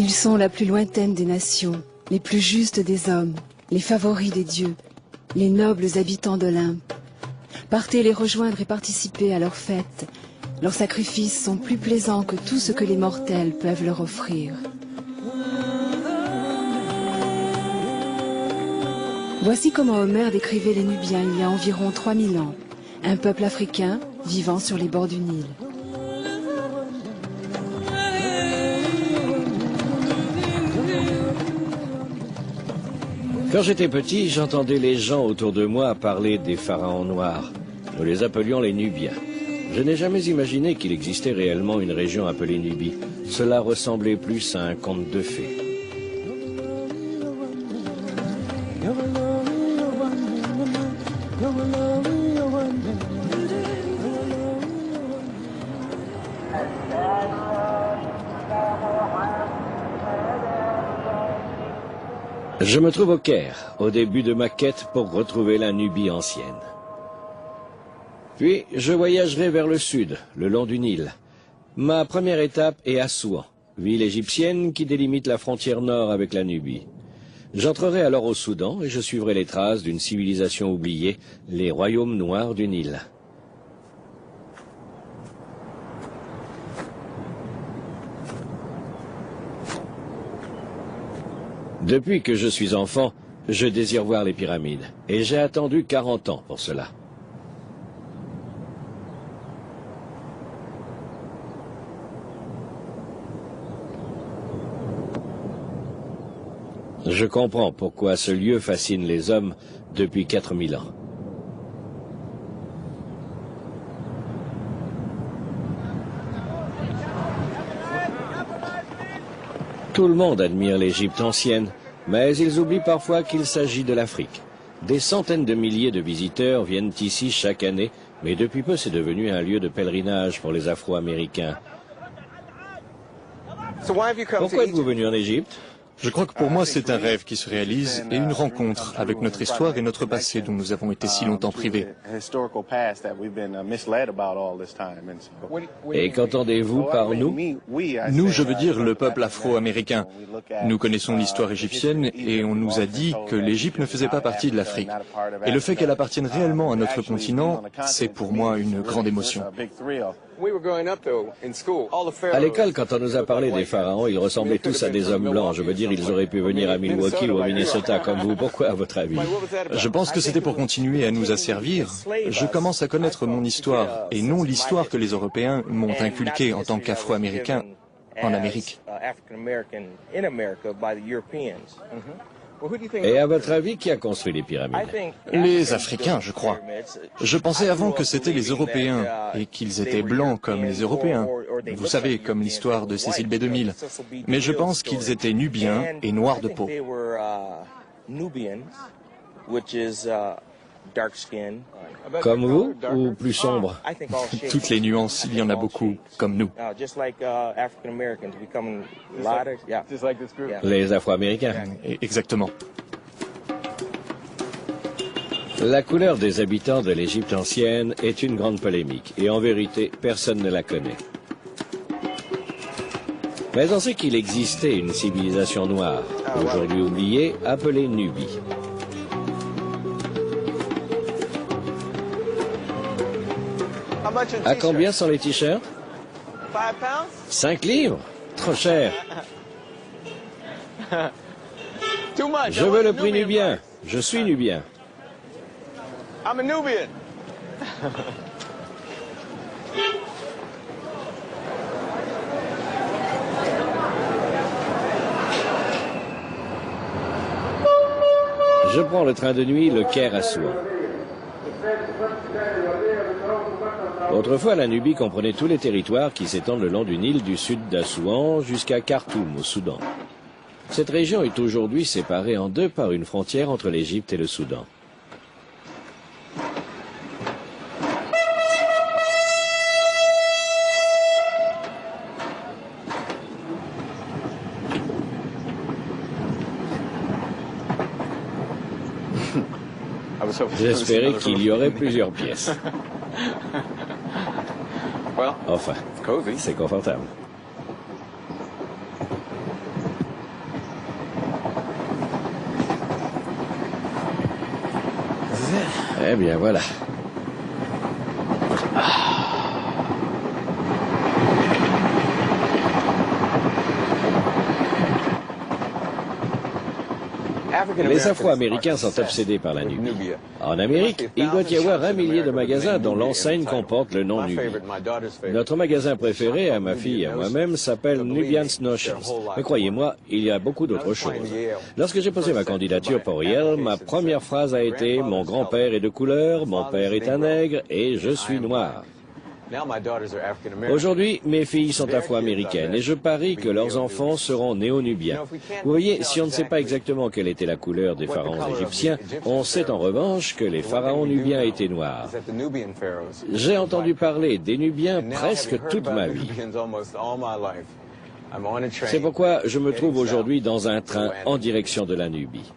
Ils sont la plus lointaine des nations, les plus justes des hommes, les favoris des dieux, les nobles habitants d'Olympe. Partez les rejoindre et participez à leurs fêtes. Leurs sacrifices sont plus plaisants que tout ce que les mortels peuvent leur offrir. Voici comment Homère décrivait les Nubiens il y a environ 3000 ans, un peuple africain vivant sur les bords du Nil. Quand j'étais petit, j'entendais les gens autour de moi parler des pharaons noirs. Nous les appelions les Nubiens. Je n'ai jamais imaginé qu'il existait réellement une région appelée Nubie. Cela ressemblait plus à un conte de fées. Je me trouve au Caire, au début de ma quête pour retrouver la Nubie ancienne. Puis, je voyagerai vers le sud, le long du Nil. Ma première étape est Assouan, ville égyptienne qui délimite la frontière nord avec la Nubie. J'entrerai alors au Soudan et je suivrai les traces d'une civilisation oubliée, les royaumes noirs du Nil. Depuis que je suis enfant, je désire voir les pyramides, et j'ai attendu 40 ans pour cela. Je comprends pourquoi ce lieu fascine les hommes depuis 4000 ans. Tout le monde admire l'Égypte ancienne, mais ils oublient parfois qu'il s'agit de l'Afrique. Des centaines de milliers de visiteurs viennent ici chaque année, mais depuis peu c'est devenu un lieu de pèlerinage pour les Afro-Américains. Pourquoi êtes-vous venu en Égypte ? Je crois que pour moi, c'est un rêve qui se réalise et une rencontre avec notre histoire et notre passé dont nous avons été si longtemps privés. Et qu'entendez-vous par nous ? Nous, je veux dire le peuple afro-américain. Nous connaissons l'histoire égyptienne et on nous a dit que l'Égypte ne faisait pas partie de l'Afrique. Et le fait qu'elle appartienne réellement à notre continent, c'est pour moi une grande émotion. À l'école, quand on nous a parlé des pharaons, ils ressemblaient tous à des hommes blancs. Je veux dire, ils auraient pu venir à Milwaukee ou au Minnesota comme vous. Pourquoi, à votre avis ? Je pense que c'était pour continuer à nous asservir. Je commence à connaître mon histoire, et non l'histoire que les Européens m'ont inculquée en tant qu'Afro-Américain en Amérique. Et à votre avis, qui a construit les pyramides ? Les Africains, je crois. Je pensais avant que c'était les Européens, et qu'ils étaient blancs comme les Européens. Vous savez, comme l'histoire de Cécile B. 2000. Mais je pense qu'ils étaient nubiens et noirs de peau. Comme vous ou plus sombre ? Toutes les nuances, il y en a beaucoup, comme nous. Les Afro-Américains. Exactement. La couleur des habitants de l'Égypte ancienne est une grande polémique, et en vérité, personne ne la connaît. Mais on sait qu'il existait une civilisation noire, aujourd'hui oubliée, appelée Nubie. À combien sont les t-shirts ? 5 livres ? Trop cher. Je veux le prix nubien. Je suis nubien. Je prends le train de nuit, le Caire à Assouan. Autrefois, la Nubie comprenait tous les territoires qui s'étendent le long du Nil du sud d'Assouan jusqu'à Khartoum, au Soudan. Cette région est aujourd'hui séparée en deux par une frontière entre l'Égypte et le Soudan. J'espérais qu'il y aurait plusieurs pièces. Enfin, c'est confortable. Eh bien, voilà. Les Afro-Américains sont obsédés par la Nubie. En Amérique, il doit y avoir 1 millier de magasins dont l'enseigne comporte le nom Nubie. Notre magasin préféré, à ma fille et à moi-même, s'appelle Nubian's Notions. Mais croyez-moi, il y a beaucoup d'autres choses. Lorsque j'ai posé ma candidature pour Yale, ma première phrase a été « Mon grand-père est de couleur, mon père est un nègre et je suis noir ». Aujourd'hui, mes filles sont afro-américaines et je parie que leurs enfants seront néo-nubiens. Vous voyez, si on ne sait pas exactement quelle était la couleur des pharaons égyptiens, on sait en revanche que les pharaons nubiens étaient noirs. J'ai entendu parler des Nubiens presque toute ma vie. C'est pourquoi je me trouve aujourd'hui dans un train en direction de la Nubie.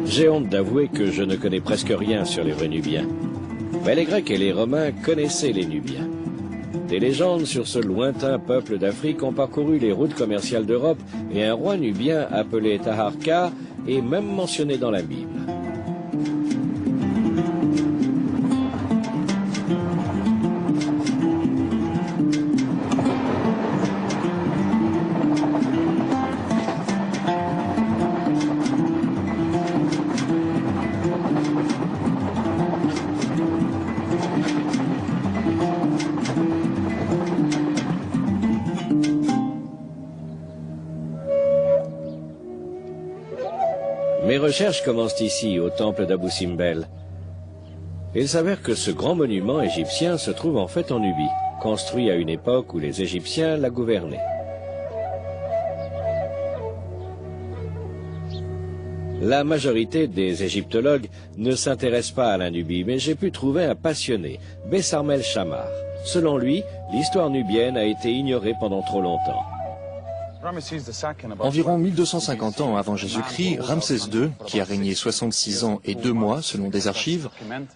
J'ai honte d'avouer que je ne connais presque rien sur les vrais Nubiens. Mais les Grecs et les Romains connaissaient les Nubiens. Des légendes sur ce lointain peuple d'Afrique ont parcouru les routes commerciales d'Europe et un roi nubien appelé Taharqa est même mentionné dans la Bible. Mes recherches commencent ici, au temple d'Abou Simbel. Il s'avère que ce grand monument égyptien se trouve en fait en Nubie, construit à une époque où les Égyptiens la gouvernaient. La majorité des égyptologues ne s'intéressent pas à la Nubie, mais j'ai pu trouver un passionné, Besarmel Chamar. Selon lui, l'histoire nubienne a été ignorée pendant trop longtemps. Environ 1250 ans avant Jésus-Christ, Ramsès II, qui a régné 66 ans et 2 mois selon des archives,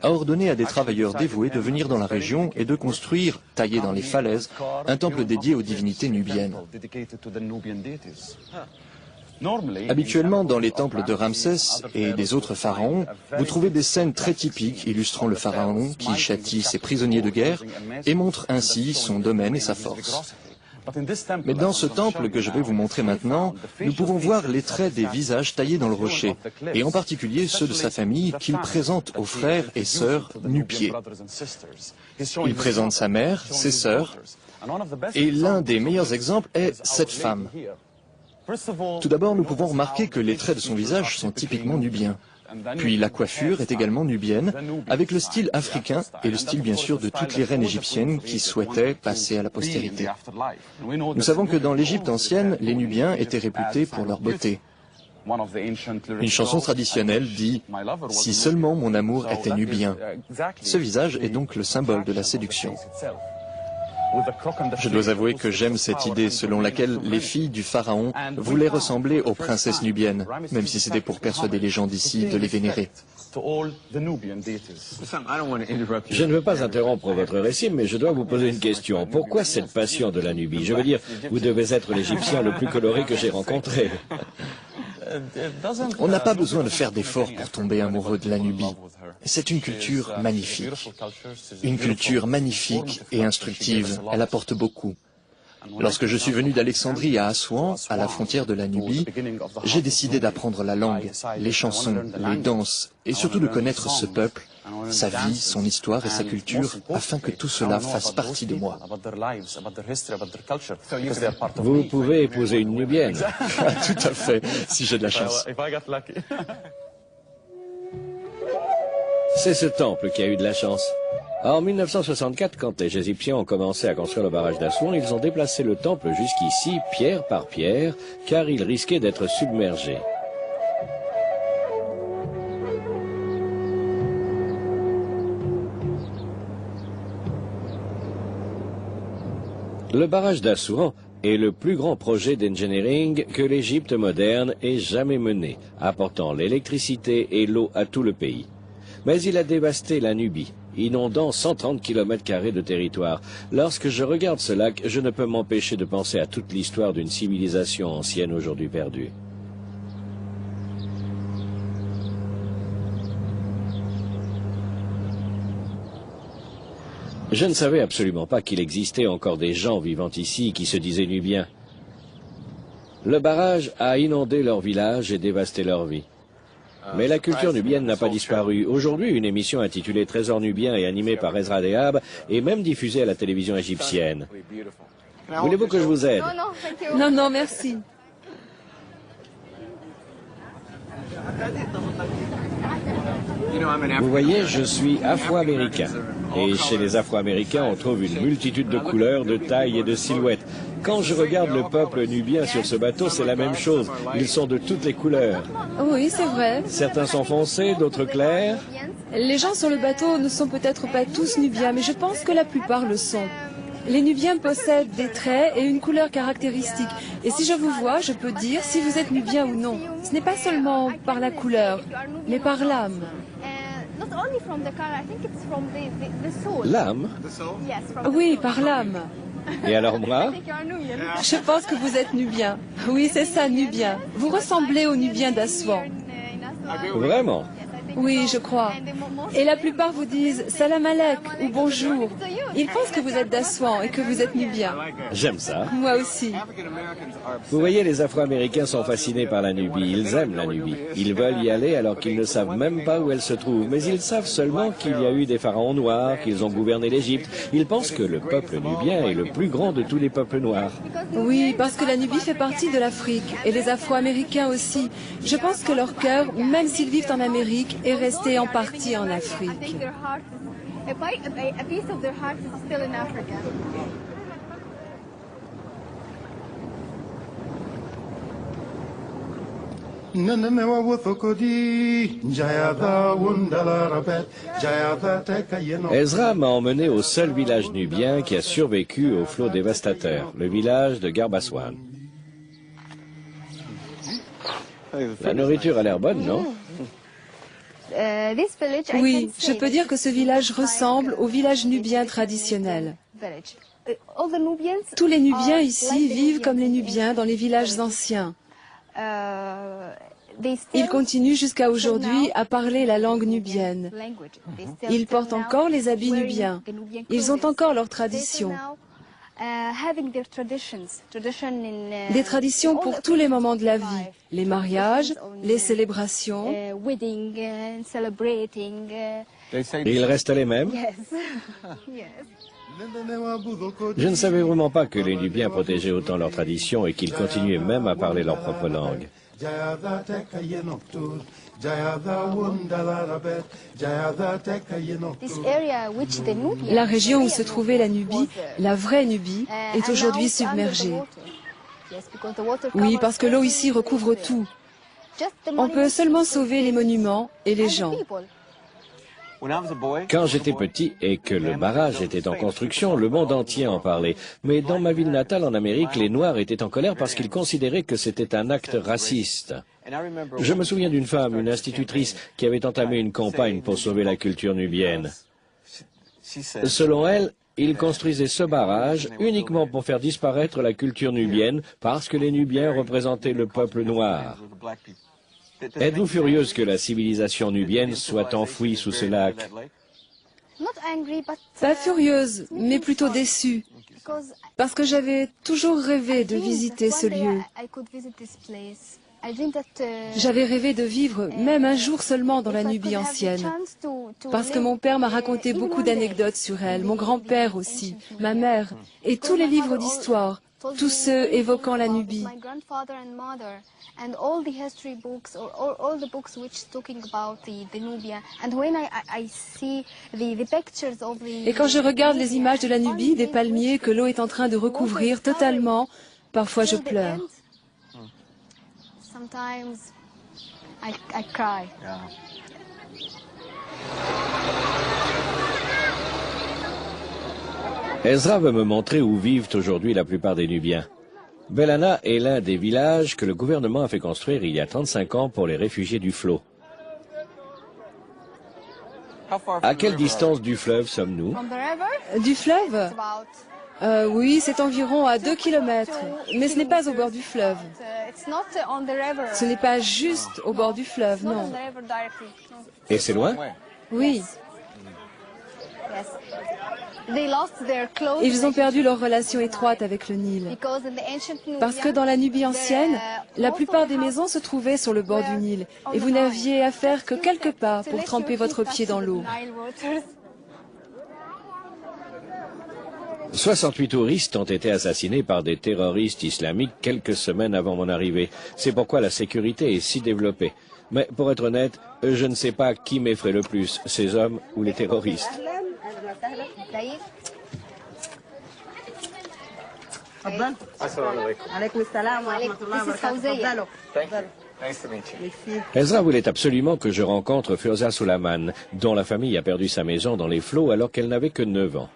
a ordonné à des travailleurs dévoués de venir dans la région et de construire, taillé dans les falaises, un temple dédié aux divinités nubiennes. Habituellement, dans les temples de Ramsès et des autres pharaons, vous trouvez des scènes très typiques illustrant le pharaon qui châtie ses prisonniers de guerre et montre ainsi son domaine et sa force. Mais dans ce temple que je vais vous montrer maintenant, nous pouvons voir les traits des visages taillés dans le rocher, et en particulier ceux de sa famille qu'il présente aux frères et sœurs nu-pieds. Il présente sa mère, ses sœurs, et l'un des meilleurs exemples est cette femme. Tout d'abord, nous pouvons remarquer que les traits de son visage sont typiquement nubiens. Puis la coiffure est également nubienne, avec le style africain et le style bien sûr de toutes les reines égyptiennes qui souhaitaient passer à la postérité. Nous savons que dans l'Égypte ancienne, les Nubiens étaient réputés pour leur beauté. Une chanson traditionnelle dit « Si seulement mon amour était nubien ». Ce visage est donc le symbole de la séduction. Je dois avouer que j'aime cette idée selon laquelle les filles du pharaon voulaient ressembler aux princesses nubiennes, même si c'était pour persuader les gens d'ici de les vénérer. Je ne veux pas interrompre votre récit, mais je dois vous poser une question. Pourquoi cette passion de la Nubie? Je veux dire, vous devez être l'Égyptien le plus coloré que j'ai rencontré. On n'a pas besoin de faire d'efforts pour tomber amoureux de la Nubie. C'est une culture magnifique. Une culture magnifique et instructive. Elle apporte beaucoup. Lorsque je suis venu d'Alexandrie à Assouan, à la frontière de la Nubie, j'ai décidé d'apprendre la langue, les chansons, les danses, et surtout de connaître ce peuple, sa vie, son histoire et sa culture, afin que tout cela fasse partie de moi. Vous pouvez épouser une Nubienne. Tout à fait, si j'ai de la chance. C'est ce temple qui a eu de la chance. En 1964, quand les Égyptiens ont commencé à construire le barrage d'Assouan, ils ont déplacé le temple jusqu'ici, pierre par pierre, car il risquait d'être submergé. Le barrage d'Assouan est le plus grand projet d'engineering que l'Égypte moderne ait jamais mené, apportant l'électricité et l'eau à tout le pays. Mais il a dévasté la Nubie, inondant 130 km² de territoire. Lorsque je regarde ce lac, je ne peux m'empêcher de penser à toute l'histoire d'une civilisation ancienne aujourd'hui perdue. Je ne savais absolument pas qu'il existait encore des gens vivant ici qui se disaient nubiens. Le barrage a inondé leur village et dévasté leur vie. Mais la culture nubienne n'a pas disparu. Aujourd'hui, une émission intitulée Trésor nubien et animée par Ezra Dehab est même diffusée à la télévision égyptienne. Voulez-vous que je vous aide? Non, non, merci. Vous voyez, je suis afro-américain. Et chez les Afro-Américains, on trouve une multitude de couleurs, de tailles et de silhouettes. Quand je regarde le peuple nubien sur ce bateau, c'est la même chose. Ils sont de toutes les couleurs. Oui, c'est vrai. Certains sont foncés, d'autres clairs. Les gens sur le bateau ne sont peut-être pas tous nubiens, mais je pense que la plupart le sont. Les Nubiens possèdent des traits et une couleur caractéristique. Et si je vous vois, je peux dire si vous êtes Nubien ou non. Ce n'est pas seulement par la couleur, mais par l'âme. L'âme? Oui, par l'âme. Et alors moi? Je pense que vous êtes Nubien. Oui, c'est ça, Nubien. Vous ressemblez aux Nubiens d'Assouan. Vraiment? Oui, je crois. Et la plupart vous disent salam alek ou bonjour. Ils pensent que vous êtes d'Assouan et que vous êtes Nubien. J'aime ça. Moi aussi. Vous voyez, les Afro-Américains sont fascinés par la Nubie. Ils aiment la Nubie. Ils veulent y aller alors qu'ils ne savent même pas où elle se trouve. Mais ils savent seulement qu'il y a eu des pharaons noirs, qu'ils ont gouverné l'Égypte. Ils pensent que le peuple nubien est le plus grand de tous les peuples noirs. Oui, parce que la Nubie fait partie de l'Afrique et les Afro-Américains aussi. Je pense que leur cœur, même s'ils vivent en Amérique, est resté en partie en Afrique. Ezra m'a emmené au seul village nubien qui a survécu au flot dévastateur, le village de Garbaswan. La nourriture a l'air bonne, non? Oui, je peux dire que ce village ressemble au village nubien traditionnel. Tous les Nubiens ici vivent comme les Nubiens dans les villages anciens. Ils continuent jusqu'à aujourd'hui à parler la langue nubienne. Ils portent encore les habits nubiens. Ils ont encore leurs traditions. Des traditions pour tous les moments de la vie, les mariages, les célébrations. Et ils restent les mêmes? Je ne savais vraiment pas que les Nubiens protégeaient autant leurs traditions et qu'ils continuaient même à parler leur propre langue. La région où se trouvait la Nubie, la vraie Nubie, est aujourd'hui submergée. Oui, parce que l'eau ici recouvre tout. On peut seulement sauver les monuments et les gens. Quand j'étais petit et que le barrage était en construction, le monde entier en parlait. Mais dans ma ville natale en Amérique, les Noirs étaient en colère parce qu'ils considéraient que c'était un acte raciste. Je me souviens d'une femme, une institutrice, qui avait entamé une campagne pour sauver la culture nubienne. Selon elle, ils construisaient ce barrage uniquement pour faire disparaître la culture nubienne parce que les Nubiens représentaient le peuple noir. Êtes-vous furieuse que la civilisation nubienne soit enfouie sous ce lac? Pas furieuse, mais plutôt déçue. Parce que j'avais toujours rêvé de visiter ce lieu. J'avais rêvé de vivre même un jour seulement dans la Nubie ancienne. Parce que mon père m'a raconté beaucoup d'anecdotes sur elle, mon grand-père aussi, ma mère, et tous les livres d'histoire, tous ceux évoquant la Nubie. Et quand je regarde les images de la Nubie, des palmiers que l'eau est en train de recouvrir totalement, parfois je pleure. Ezra veut me montrer où vivent aujourd'hui la plupart des Nubiens. Belana est l'un des villages que le gouvernement a fait construire il y a 35 ans pour les réfugiés du flot. À quelle distance du fleuve sommes-nous? Du fleuve? Oui, c'est environ à 2 kilomètres, mais ce n'est pas au bord du fleuve. Ce n'est pas juste au bord du fleuve, non. Et c'est loin? Oui. Ils ont perdu leur relation étroite avec le Nil. Parce que dans la Nubie ancienne, la plupart des maisons se trouvaient sur le bord du Nil et vous n'aviez à faire que quelques pas pour tremper votre pied dans l'eau. 68 touristes ont été assassinés par des terroristes islamiques quelques semaines avant mon arrivée. C'est pourquoi la sécurité est si développée. Mais pour être honnête, je ne sais pas qui m'effraie le plus, ces hommes ou les terroristes. Ezra voulait absolument que je rencontre Fawzia Suleiman, dont la famille a perdu sa maison dans les flots alors qu'elle n'avait que 9 ans.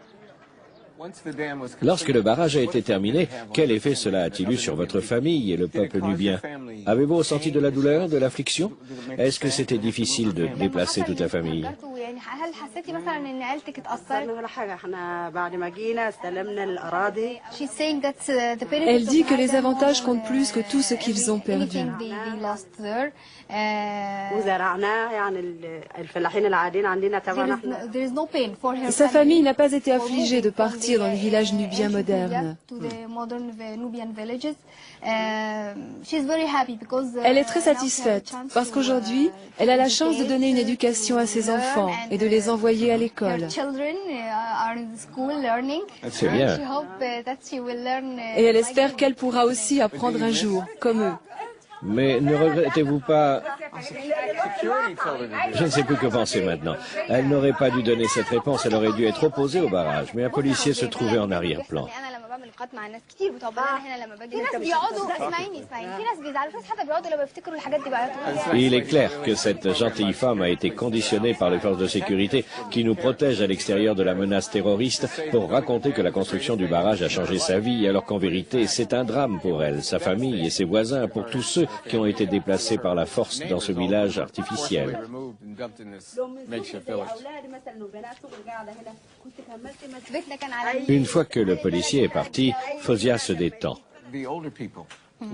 Lorsque le barrage a été terminé, quel effet cela a-t-il eu sur votre famille et le peuple nubien? Avez-vous ressenti de la douleur, de l'affliction? Est-ce que c'était difficile de déplacer toute la famille? Elle dit que les avantages comptent plus que tout ce qu'ils ont perdu. Sa famille n'a pas été affligée de partir dans les villages nubiens modernes. Elle est très satisfaite parce qu'aujourd'hui, elle a la chance de donner une éducation à ses enfants et de les envoyer à l'école. C'est bien. Et elle espère qu'elle pourra aussi apprendre un jour, comme eux. Mais ne regrettez-vous pas... Je ne sais plus que penser maintenant. Elle n'aurait pas dû donner cette réponse, elle aurait dû être opposée au barrage. Mais un policier se trouvait en arrière-plan. Il est clair que cette gentille femme a été conditionnée par les forces de sécurité qui nous protègent à l'extérieur de la menace terroriste pour raconter que la construction du barrage a changé sa vie, alors qu'en vérité c'est un drame pour elle, sa famille et ses voisins, pour tous ceux qui ont été déplacés par la force dans ce village artificiel. Une fois que le policier est parti, Fawzia se détend.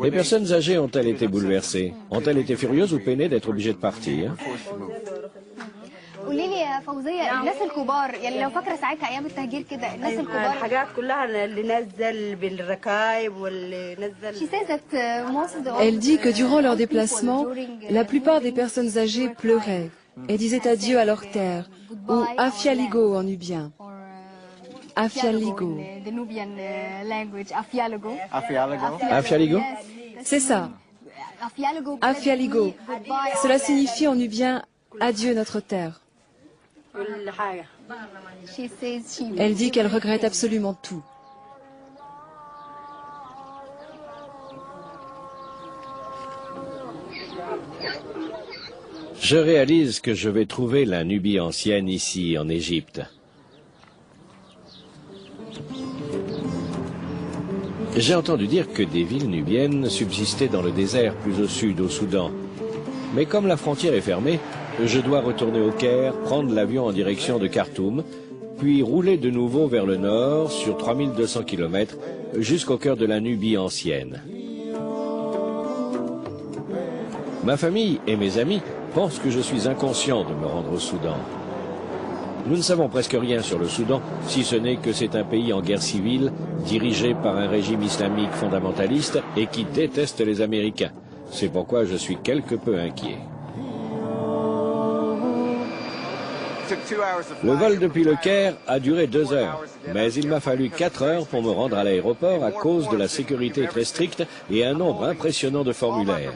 Les personnes âgées ont-elles été bouleversées? Ont-elles été furieuses ou peinées d'être obligées de partir? Elle dit que durant leur déplacement, la plupart des personnes âgées pleuraient et disaient adieu à leur terre, ou Afialigo en nubien. Afialigo. Afialigo? C'est ça. Afialigo. Cela signifie en nubien adieu notre terre. Elle dit qu'elle regrette absolument tout. Je réalise que je vais trouver la Nubie ancienne ici, en Égypte. J'ai entendu dire que des villes nubiennes subsistaient dans le désert plus au sud, au Soudan. Mais comme la frontière est fermée, je dois retourner au Caire, prendre l'avion en direction de Khartoum, puis rouler de nouveau vers le nord sur 3200 km jusqu'au cœur de la Nubie ancienne. Ma famille et mes amis pensent que je suis inconscient de me rendre au Soudan. Nous ne savons presque rien sur le Soudan, si ce n'est que c'est un pays en guerre civile, dirigé par un régime islamique fondamentaliste et qui déteste les Américains. C'est pourquoi je suis quelque peu inquiet. Le vol depuis le Caire a duré 2 heures, mais il m'a fallu 4 heures pour me rendre à l'aéroport à cause de la sécurité très stricte et un nombre impressionnant de formulaires.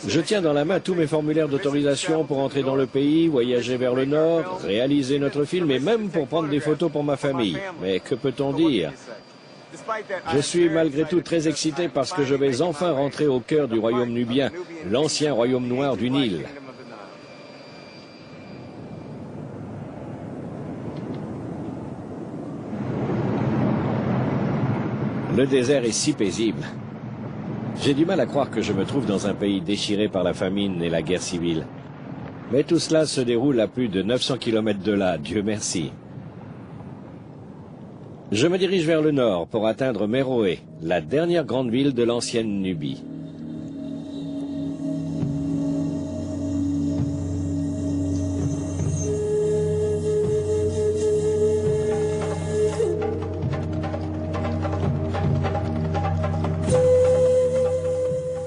Je tiens dans la main tous mes formulaires d'autorisation pour entrer dans le pays, voyager vers le nord, réaliser notre film et même pour prendre des photos pour ma famille. Mais que peut-on dire? Je suis malgré tout très excité parce que je vais enfin rentrer au cœur du royaume nubien, l'ancien royaume noir du Nil. Le désert est si paisible. J'ai du mal à croire que je me trouve dans un pays déchiré par la famine et la guerre civile. Mais tout cela se déroule à plus de 900 km de là, Dieu merci. Je me dirige vers le nord pour atteindre Méroé, la dernière grande ville de l'ancienne Nubie.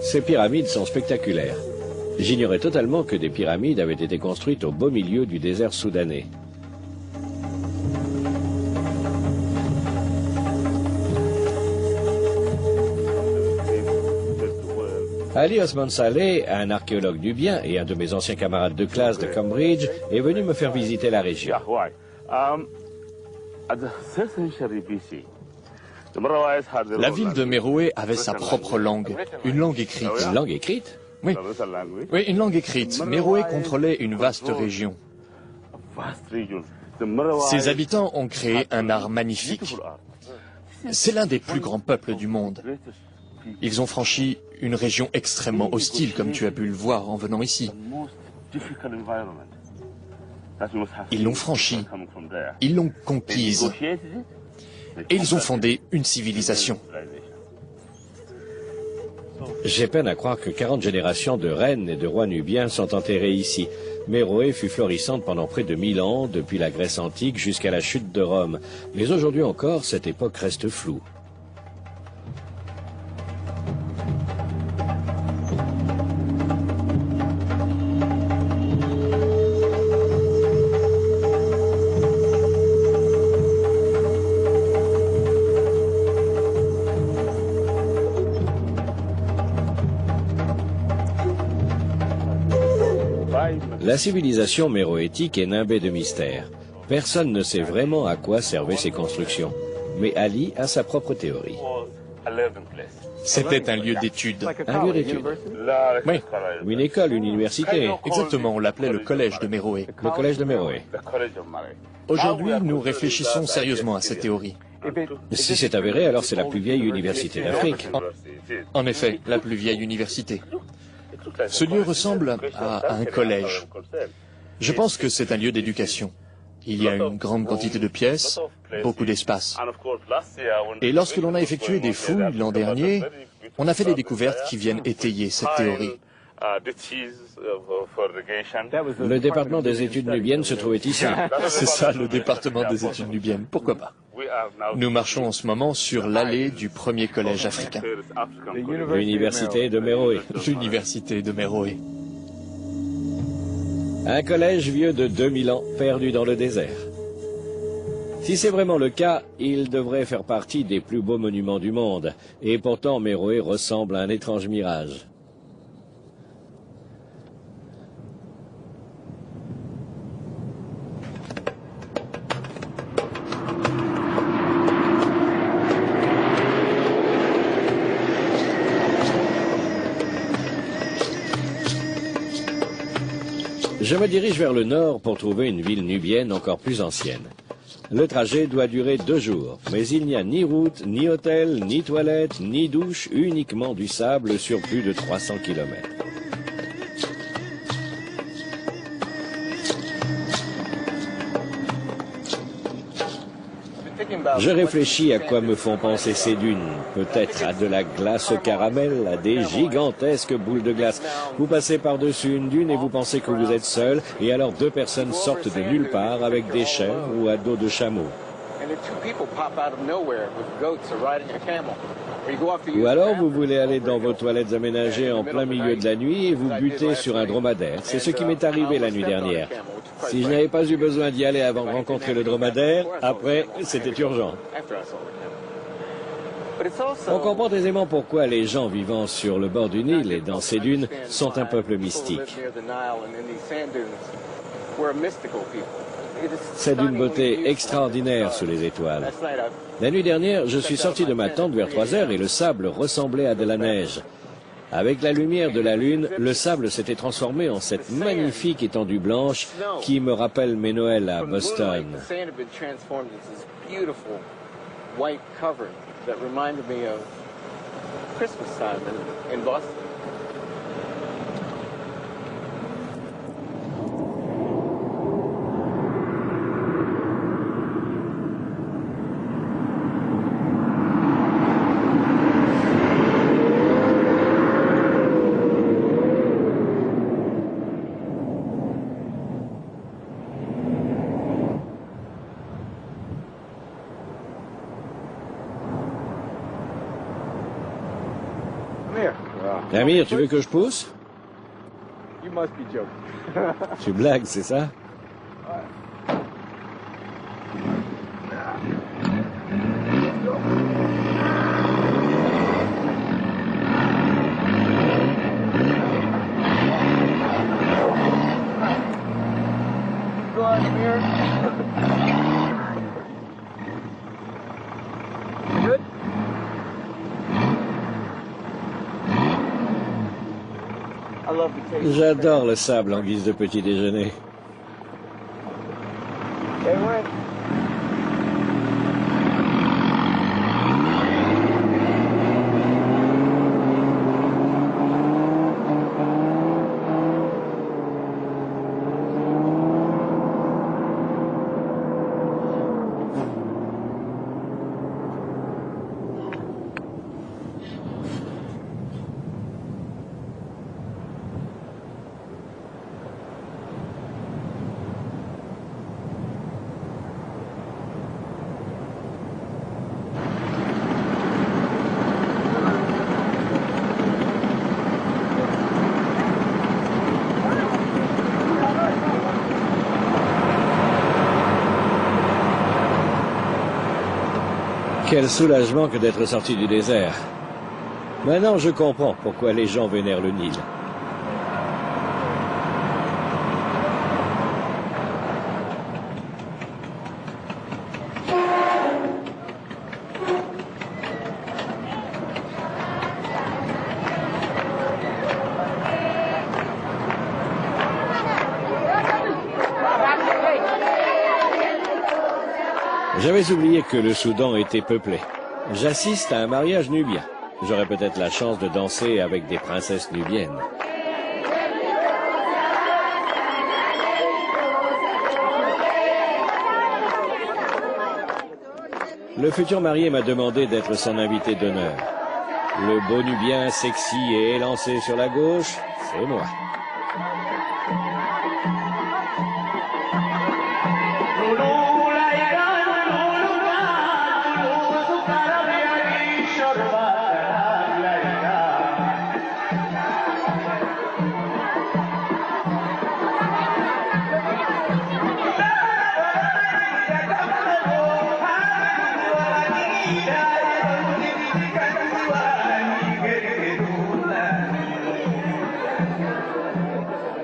Ces pyramides sont spectaculaires. J'ignorais totalement que des pyramides avaient été construites au beau milieu du désert soudanais. Ali Osman Saleh, un archéologue nubien et un de mes anciens camarades de classe de Cambridge, est venu me faire visiter la région. La ville de Méroé avait sa propre langue, une langue écrite. Une langue écrite? Oui, une langue écrite. Méroé contrôlait une vaste région. Ses habitants ont créé un art magnifique. C'est l'un des plus grands peuples du monde. Ils ont franchi une région extrêmement hostile, comme tu as pu le voir en venant ici. Ils l'ont franchie, ils l'ont conquise, et ils ont fondé une civilisation. J'ai peine à croire que 40 générations de reines et de rois nubiens sont enterrés ici. Méroé fut florissante pendant près de 1000 ans, depuis la Grèce antique jusqu'à la chute de Rome. Mais aujourd'hui encore, cette époque reste floue. La civilisation méroétique est nimbée de mystères. Personne ne sait vraiment à quoi servaient ces constructions. Mais Ali a sa propre théorie. C'était un lieu d'études. Un lieu d'études? Oui, Une école, une université. exactement, on l'appelait le collège de Méroé. Le collège de Méroé. Aujourd'hui, nous réfléchissons sérieusement à cette théorie. Si c'est avéré, alors c'est la plus vieille université d'Afrique. En effet, la plus vieille université. Ce lieu ressemble à un collège. Je pense que c'est un lieu d'éducation. Il y a une grande quantité de pièces, beaucoup d'espace. Et lorsque l'on a effectué des fouilles l'an dernier, on a fait des découvertes qui viennent étayer cette théorie. Le département des études nubiennes se trouvait ici. C'est ça, le département des études nubiennes. Pourquoi pas? Nous marchons en ce moment sur l'allée du premier collège africain. L'université de Méroé. L'université de Méroé. Un collège vieux de 2000 ans, perdu dans le désert. Si c'est vraiment le cas, il devrait faire partie des plus beaux monuments du monde. Et pourtant, Méroé ressemble à un étrange mirage. Je me dirige vers le nord pour trouver une ville nubienne encore plus ancienne. Le trajet doit durer 2 jours, mais il n'y a ni route, ni hôtel, ni toilette, ni douche, uniquement du sable sur plus de 300 km. Je réfléchis à quoi me font penser ces dunes. Peut-être à de la glace au caramel, à des gigantesques boules de glace. Vous passez par-dessus une dune et vous pensez que vous êtes seul, et alors 2 personnes sortent de nulle part avec des chèvres ou à dos de chameau. Ou alors vous voulez aller dans vos toilettes aménagées en plein milieu de la nuit et vous butez sur un dromadaire. C'est ce qui m'est arrivé la nuit dernière. Si je n'avais pas eu besoin d'y aller avant de rencontrer le dromadaire, après, c'était urgent. On comprend aisément pourquoi les gens vivant sur le bord du Nil et dans ces dunes sont un peuple mystique. C'est d'une beauté extraordinaire sous les étoiles. La nuit dernière, je suis sorti de ma tente vers 3 heures et le sable ressemblait à de la neige. Avec la lumière de la lune, le sable s'était transformé en cette magnifique étendue blanche qui me rappelle mes Noëls à Boston. Amir, tu veux que je pousse? Tu blagues, c'est ça? J'adore le sable en guise de petit déjeuner. Quel soulagement que d'être sorti du désert. Maintenant, je comprends pourquoi les gens vénèrent le Nil. J'avais oublié que le Soudan était peuplé. J'assiste à un mariage nubien. J'aurai peut-être la chance de danser avec des princesses nubiennes. Le futur marié m'a demandé d'être son invité d'honneur. Le beau Nubien sexy et élancé sur la gauche, c'est moi.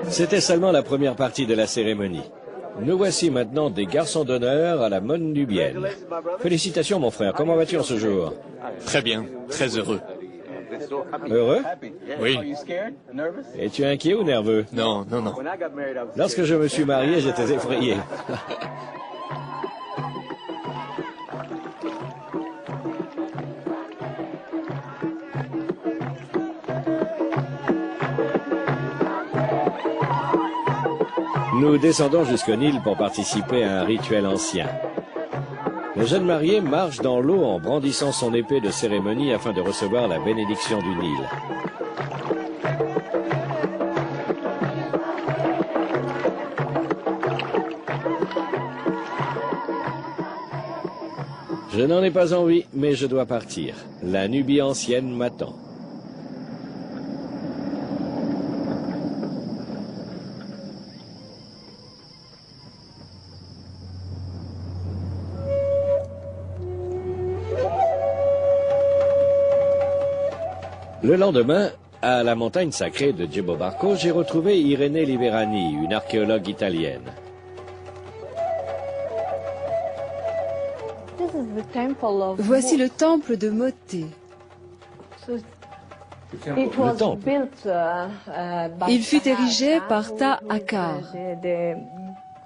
C'était seulement la première partie de la cérémonie. Nous voici maintenant des garçons d'honneur à la mode nubienne. Félicitations mon frère, comment vas-tu en ce jour? Très bien, très heureux. Heureux? Oui. Es-tu inquiet ou nerveux? Non, non, non. Lorsque je me suis marié, j'étais effrayé. Nous descendons jusqu'au Nil pour participer à un rituel ancien. Le jeune marié marche dans l'eau en brandissant son épée de cérémonie afin de recevoir la bénédiction du Nil. Je n'en ai pas envie, mais je dois partir. La Nubie ancienne m'attend. Le lendemain, à la montagne sacrée de Djebo Barco, j'ai retrouvé Irénée Liberani, une archéologue italienne. Voici le temple de Moté. Le temple. Il fut érigé par Ta-Akar,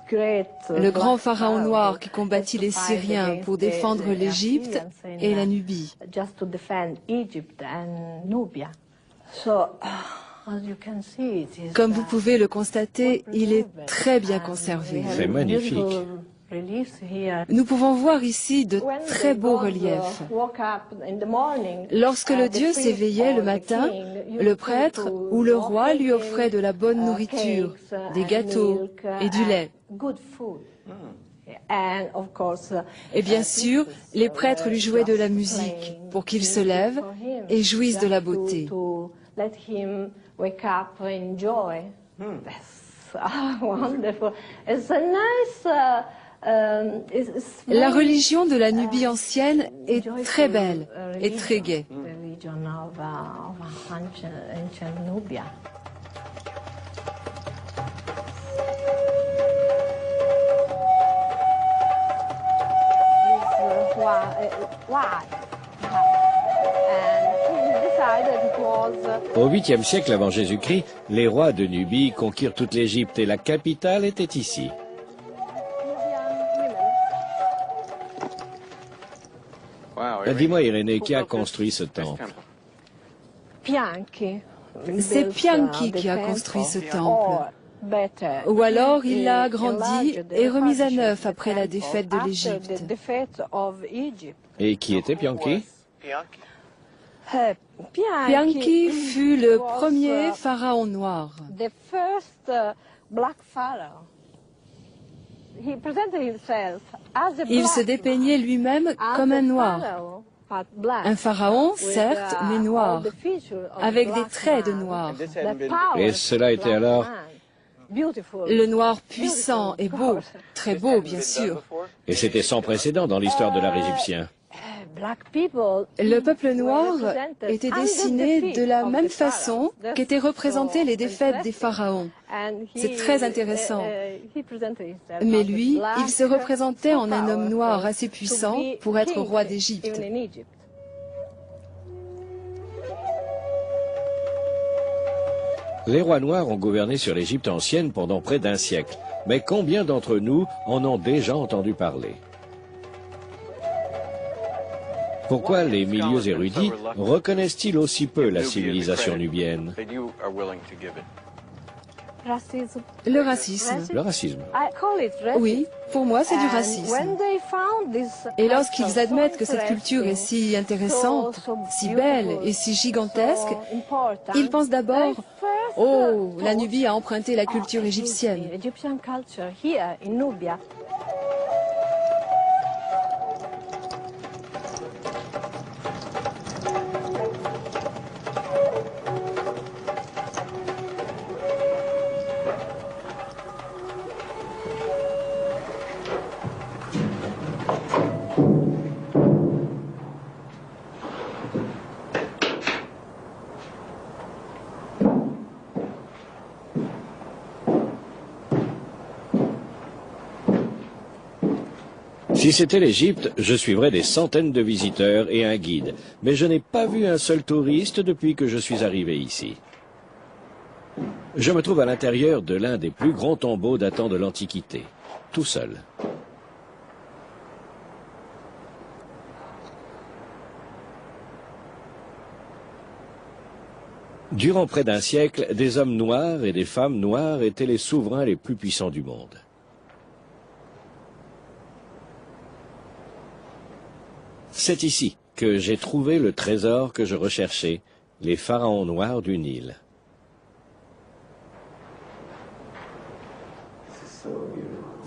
le grand pharaon noir qui combattit les Syriens pour défendre l'Égypte et la Nubie. Comme vous pouvez le constater, il est très bien conservé. C'est magnifique. Nous pouvons voir ici de très beaux reliefs. Lorsque le dieu s'éveillait le matin, le prêtre ou le roi lui offrait de la bonne nourriture, des gâteaux et du lait. Et bien sûr, les prêtres lui jouaient de la musique pour qu'il se lève et jouisse de la beauté. let him wake up in joy. That's wonderful. It's a nice. La religion de la Nubie ancienne est très belle et très gaie. Au 8e siècle avant Jésus-Christ, les rois de Nubie conquirent toute l'Égypte et la capitale était ici. Dis-moi, Irénée, qui a construit ce temple? C'est Pianki qui a construit ce temple. Ou alors il l'a agrandi et remis à neuf après la défaite de l'Égypte. Et qui était Pianki? Pianki fut le premier pharaon noir. Il se dépeignait lui-même comme un noir. Un pharaon, certes, mais noir, avec des traits de noir. Et cela était alors? Le noir puissant et beau, très beau bien sûr. Et c'était sans précédent dans l'histoire de l'art égyptien. Le peuple noir était dessiné de la même façon qu'étaient représentées les défaites des pharaons. C'est très intéressant. Mais lui, il se représentait en un homme noir assez puissant pour être roi d'Égypte. Les rois noirs ont gouverné sur l'Égypte ancienne pendant près d'un siècle. Mais combien d'entre nous en ont déjà entendu parler? Pourquoi les milieux érudits reconnaissent-ils aussi peu la civilisation nubienne? Le racisme. Le racisme. Oui, pour moi c'est du racisme. Et lorsqu'ils admettent que cette culture est si intéressante, si belle et si gigantesque, ils pensent d'abord « Oh, la Nubie a emprunté la culture égyptienne ». Si c'était l'Égypte, je suivrais des centaines de visiteurs et un guide. Mais je n'ai pas vu un seul touriste depuis que je suis arrivé ici. Je me trouve à l'intérieur de l'un des plus grands tombeaux datant de l'Antiquité, tout seul. Durant près d'un siècle, des hommes noirs et des femmes noires étaient les souverains les plus puissants du monde. C'est ici que j'ai trouvé le trésor que je recherchais, les pharaons noirs du Nil.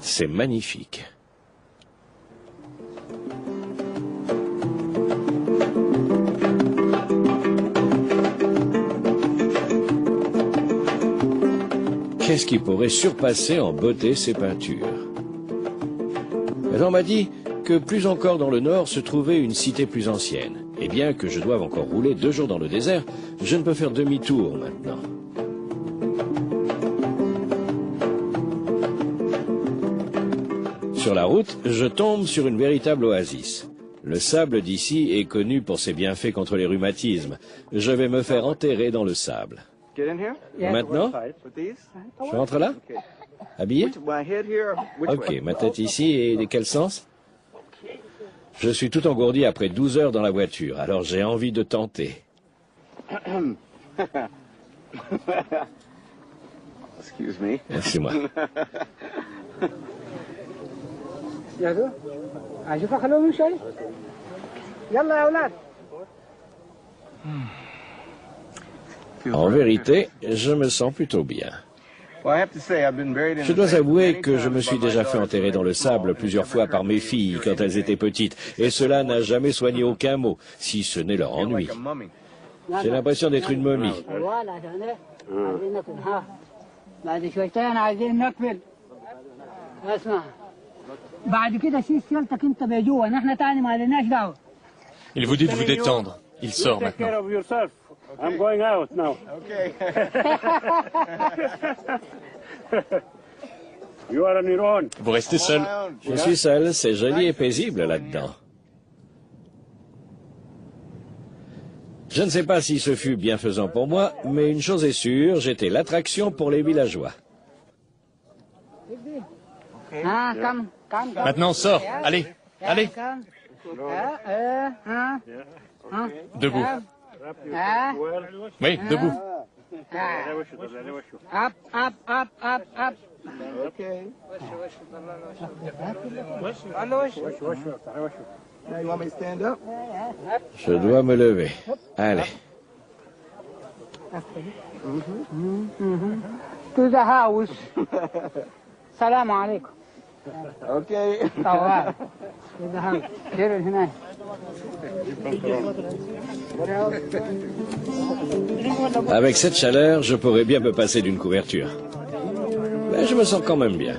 C'est magnifique. Qu'est-ce qui pourrait surpasser en beauté ces peintures? On m'a dit que plus encore dans le nord se trouvait une cité plus ancienne. Et bien que je doive encore rouler 2 jours dans le désert, je ne peux faire demi-tour maintenant. Sur la route, je tombe sur une véritable oasis. Le sable d'ici est connu pour ses bienfaits contre les rhumatismes. Je vais me faire enterrer dans le sable. Maintenant, je rentre là? Habillé? Ok, ma tête ici et de quel sens? Je suis tout engourdi après 12 heures dans la voiture, alors j'ai envie de tenter. Excuse-moi. En vérité, je me sens plutôt bien. Je dois avouer que je me suis déjà fait enterrer dans le sable plusieurs fois par mes filles quand elles étaient petites, et cela n'a jamais soigné aucun mot, si ce n'est leur ennui. J'ai l'impression d'être une momie. Il vous dit de vous détendre. Il sort maintenant. Vous restez seul. Je suis seul, c'est joli et paisible là-dedans. Je ne sais pas si ce fut bienfaisant pour moi, mais une chose est sûre, j'étais l'attraction pour les villageois. Maintenant, sors. Allez, allez. Debout. Oui, debout. Je dois me lever. Allez. To the house. Salam alaikum. Okay. To the house. Here is nice. Avec cette chaleur, je pourrais bien me passer d'une couverture. Mais je me sens quand même bien.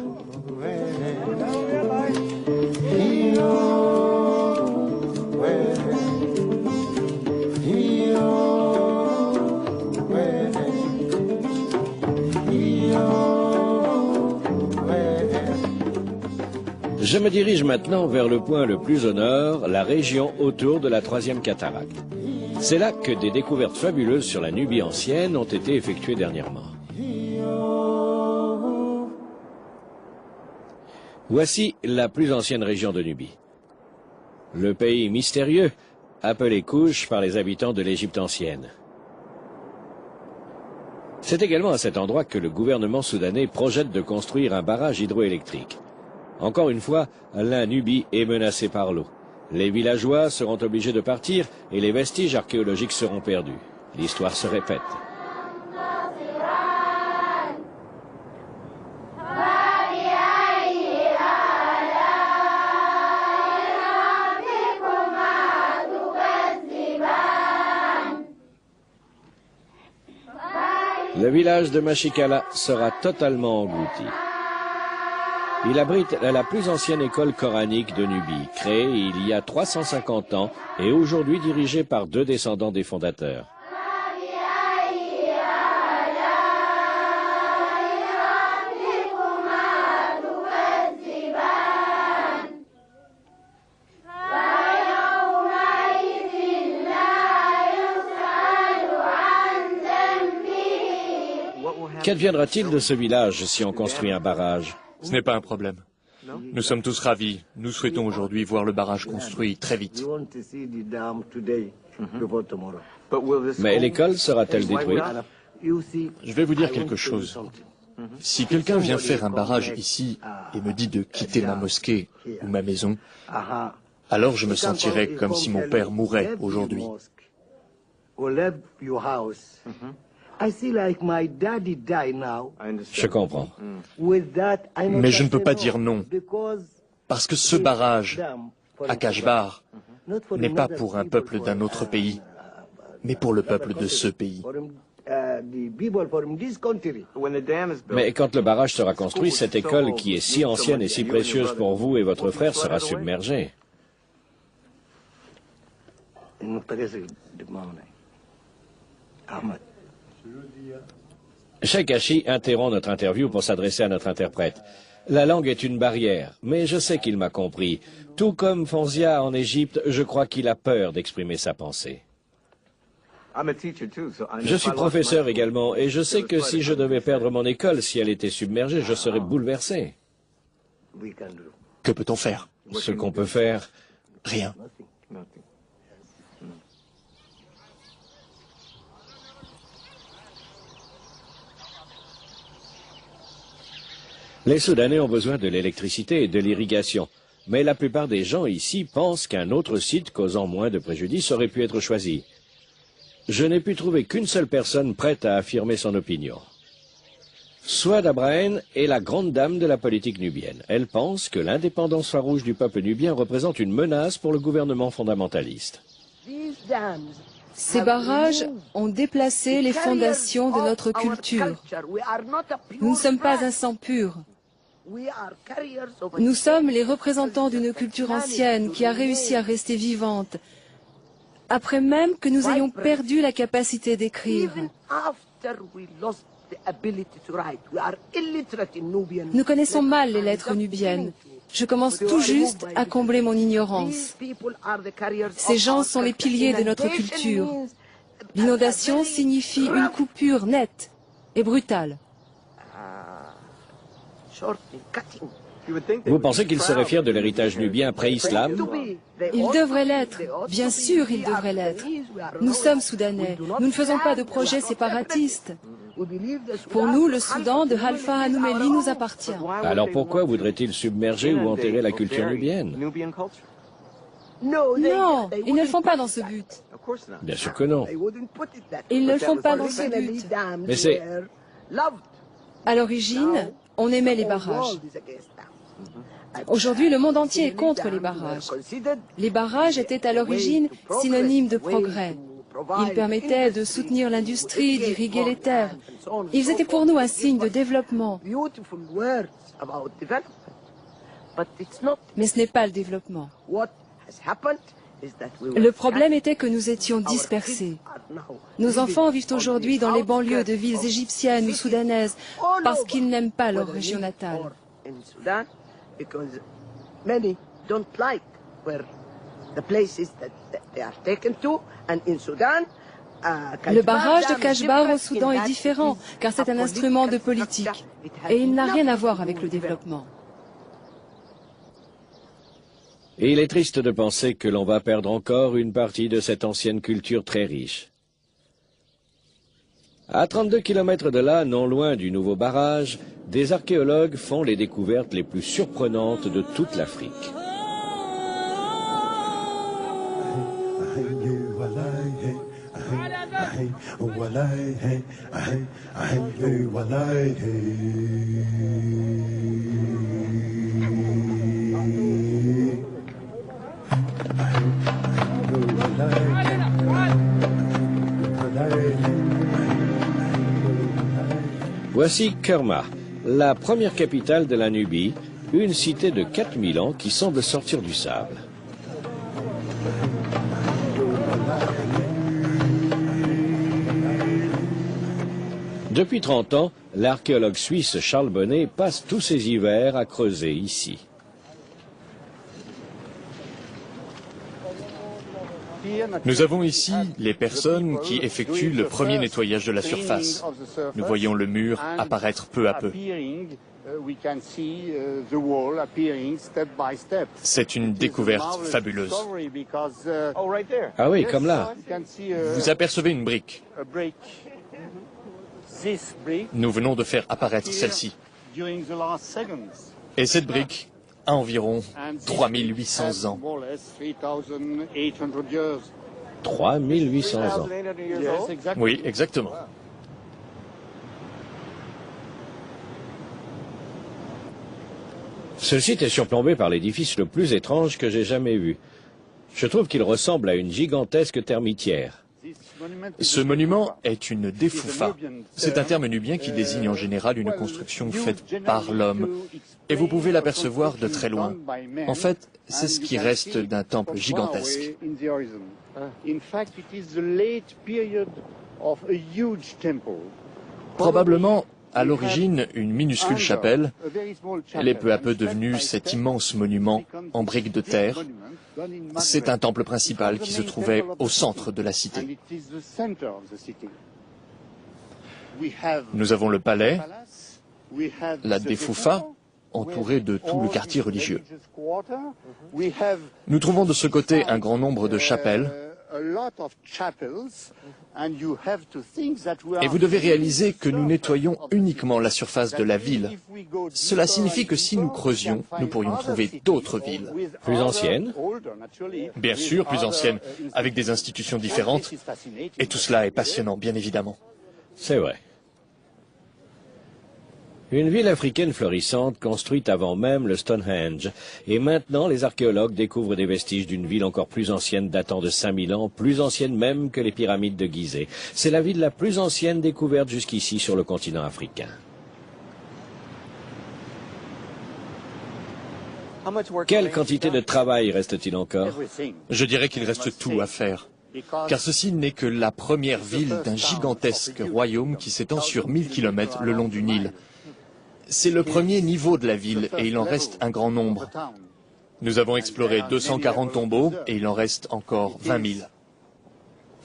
Je me dirige maintenant vers le point le plus au nord, la région autour de la troisième cataracte. C'est là que des découvertes fabuleuses sur la Nubie ancienne ont été effectuées dernièrement. Voici la plus ancienne région de Nubie. Le pays mystérieux, appelé Kouch par les habitants de l'Égypte ancienne. C'est également à cet endroit que le gouvernement soudanais projette de construire un barrage hydroélectrique. Encore une fois, la Nubie est menacée par l'eau. Les villageois seront obligés de partir et les vestiges archéologiques seront perdus. L'histoire se répète. Le village de Machikala sera totalement englouti. Il abrite la plus ancienne école coranique de Nubie, créée il y a 350 ans et aujourd'hui dirigée par 2 descendants des fondateurs. Qu'adviendra-t-il de ce village si on construit un barrage ? Ce n'est pas un problème. Nous sommes tous ravis. Nous souhaitons aujourd'hui voir le barrage construit très vite. Mais l'école sera-t-elle détruite ? Je vais vous dire quelque chose. Si quelqu'un vient faire un barrage ici et me dit de quitter ma mosquée ou ma maison, alors je me sentirai comme si mon père mourait aujourd'hui. Je comprends. Mais je ne peux pas dire non, parce que ce barrage, à Kashbar, n'est pas pour un peuple d'un autre pays, mais pour le peuple de ce pays. Mais quand le barrage sera construit, cette école qui est si ancienne et si précieuse pour vous et votre frère sera submergée. Cheikh Hachi interrompt notre interview pour s'adresser à notre interprète. La langue est une barrière, mais je sais qu'il m'a compris. Tout comme Fonzia en Égypte, je crois qu'il a peur d'exprimer sa pensée. Je suis professeur également, et je sais que si je devais perdre mon école, si elle était submergée, je serais bouleversé. Que peut-on faire? Ce qu'on peut faire, rien. Les Soudanais ont besoin de l'électricité et de l'irrigation, mais la plupart des gens ici pensent qu'un autre site causant moins de préjudice aurait pu être choisi. Je n'ai pu trouver qu'une seule personne prête à affirmer son opinion. Souad Abrahen est la grande dame de la politique nubienne. Elle pense que l'indépendance farouche du peuple nubien représente une menace pour le gouvernement fondamentaliste. Ces barrages ont déplacé les fondations de notre culture. Nous ne sommes pas un sang pur. Nous sommes les représentants d'une culture ancienne qui a réussi à rester vivante, après même que nous ayons perdu la capacité d'écrire. Nous connaissons mal les lettres nubiennes. Je commence tout juste à combler mon ignorance. Ces gens sont les piliers de notre culture. L'inondation signifie une coupure nette et brutale. Vous pensez qu'ils seraient fiers de l'héritage nubien pré-islam? Ils devraient l'être. Bien sûr, ils devraient l'être. Nous sommes Soudanais. Nous ne faisons pas de projets séparatistes. Pour nous, le Soudan de Alpha Anoumeli nous appartient. Alors pourquoi voudraient-ils submerger ou enterrer la culture nubienne? Non, ils ne le font pas dans ce but. Bien sûr que non. Ils ne le font pas dans ce but. Mais c'est... À l'origine, on aimait les barrages. Aujourd'hui, le monde entier est contre les barrages. Les barrages étaient à l'origine synonymes de progrès. Ils permettaient de soutenir l'industrie, d'irriguer les terres. Ils étaient pour nous un signe de développement. Mais ce n'est pas le développement. Le problème était que nous étions dispersés. Nos enfants vivent aujourd'hui dans les banlieues de villes égyptiennes ou soudanaises parce qu'ils n'aiment pas leur région natale. Le barrage de Kashbar au Soudan est différent car c'est un instrument de politique et il n'a rien à voir avec le développement. Et il est triste de penser que l'on va perdre encore une partie de cette ancienne culture très riche. À 32 km de là, non loin du nouveau barrage, des archéologues font les découvertes les plus surprenantes de toute l'Afrique. Voici Kerma, la première capitale de la Nubie, une cité de 4000 ans qui semble sortir du sable. Depuis 30 ans, l'archéologue suisse Charles Bonnet passe tous ses hivers à creuser ici. Nous avons ici les personnes qui effectuent le premier nettoyage de la surface. Nous voyons le mur apparaître peu à peu. C'est une découverte fabuleuse. Ah oui, comme là. Vous apercevez une brique. Nous venons de faire apparaître celle-ci. Et cette brique a environ 3800 ans. 3800 ans. Oui, exactement. Ce site est surplombé par l'édifice le plus étrange que j'ai jamais vu. Je trouve qu'il ressemble à une gigantesque termitière. Ce monument est une défoufa. C'est un terme nubien qui désigne en général une construction faite par l'homme. Et vous pouvez l'apercevoir de très loin. En fait, c'est ce qui reste d'un temple gigantesque. Probablement, à l'origine, une minuscule chapelle. Elle est peu à peu devenue cet immense monument en briques de terre. C'est un temple principal qui se trouvait au centre de la cité. Nous avons le palais, la défoufa, entourée de tout le quartier religieux. Nous trouvons de ce côté un grand nombre de chapelles. Et vous devez réaliser que nous nettoyons uniquement la surface de la ville. Cela signifie que si nous creusions, nous pourrions trouver d'autres villes. Plus anciennes? Bien sûr, plus anciennes, avec des institutions différentes. Et tout cela est passionnant, bien évidemment. C'est vrai. Une ville africaine florissante construite avant même le Stonehenge. Et maintenant, les archéologues découvrent des vestiges d'une ville encore plus ancienne datant de 5000 ans, plus ancienne même que les pyramides de Gizeh. C'est la ville la plus ancienne découverte jusqu'ici sur le continent africain. Quelle quantité de travail reste-t-il encore? Je dirais qu'il reste tout à faire. Car ceci n'est que la première ville d'un gigantesque royaume qui s'étend sur 1000 km le long du Nil. C'est le premier niveau de la ville et il en reste un grand nombre. Nous avons exploré 240 tombeaux et il en reste encore 20 000.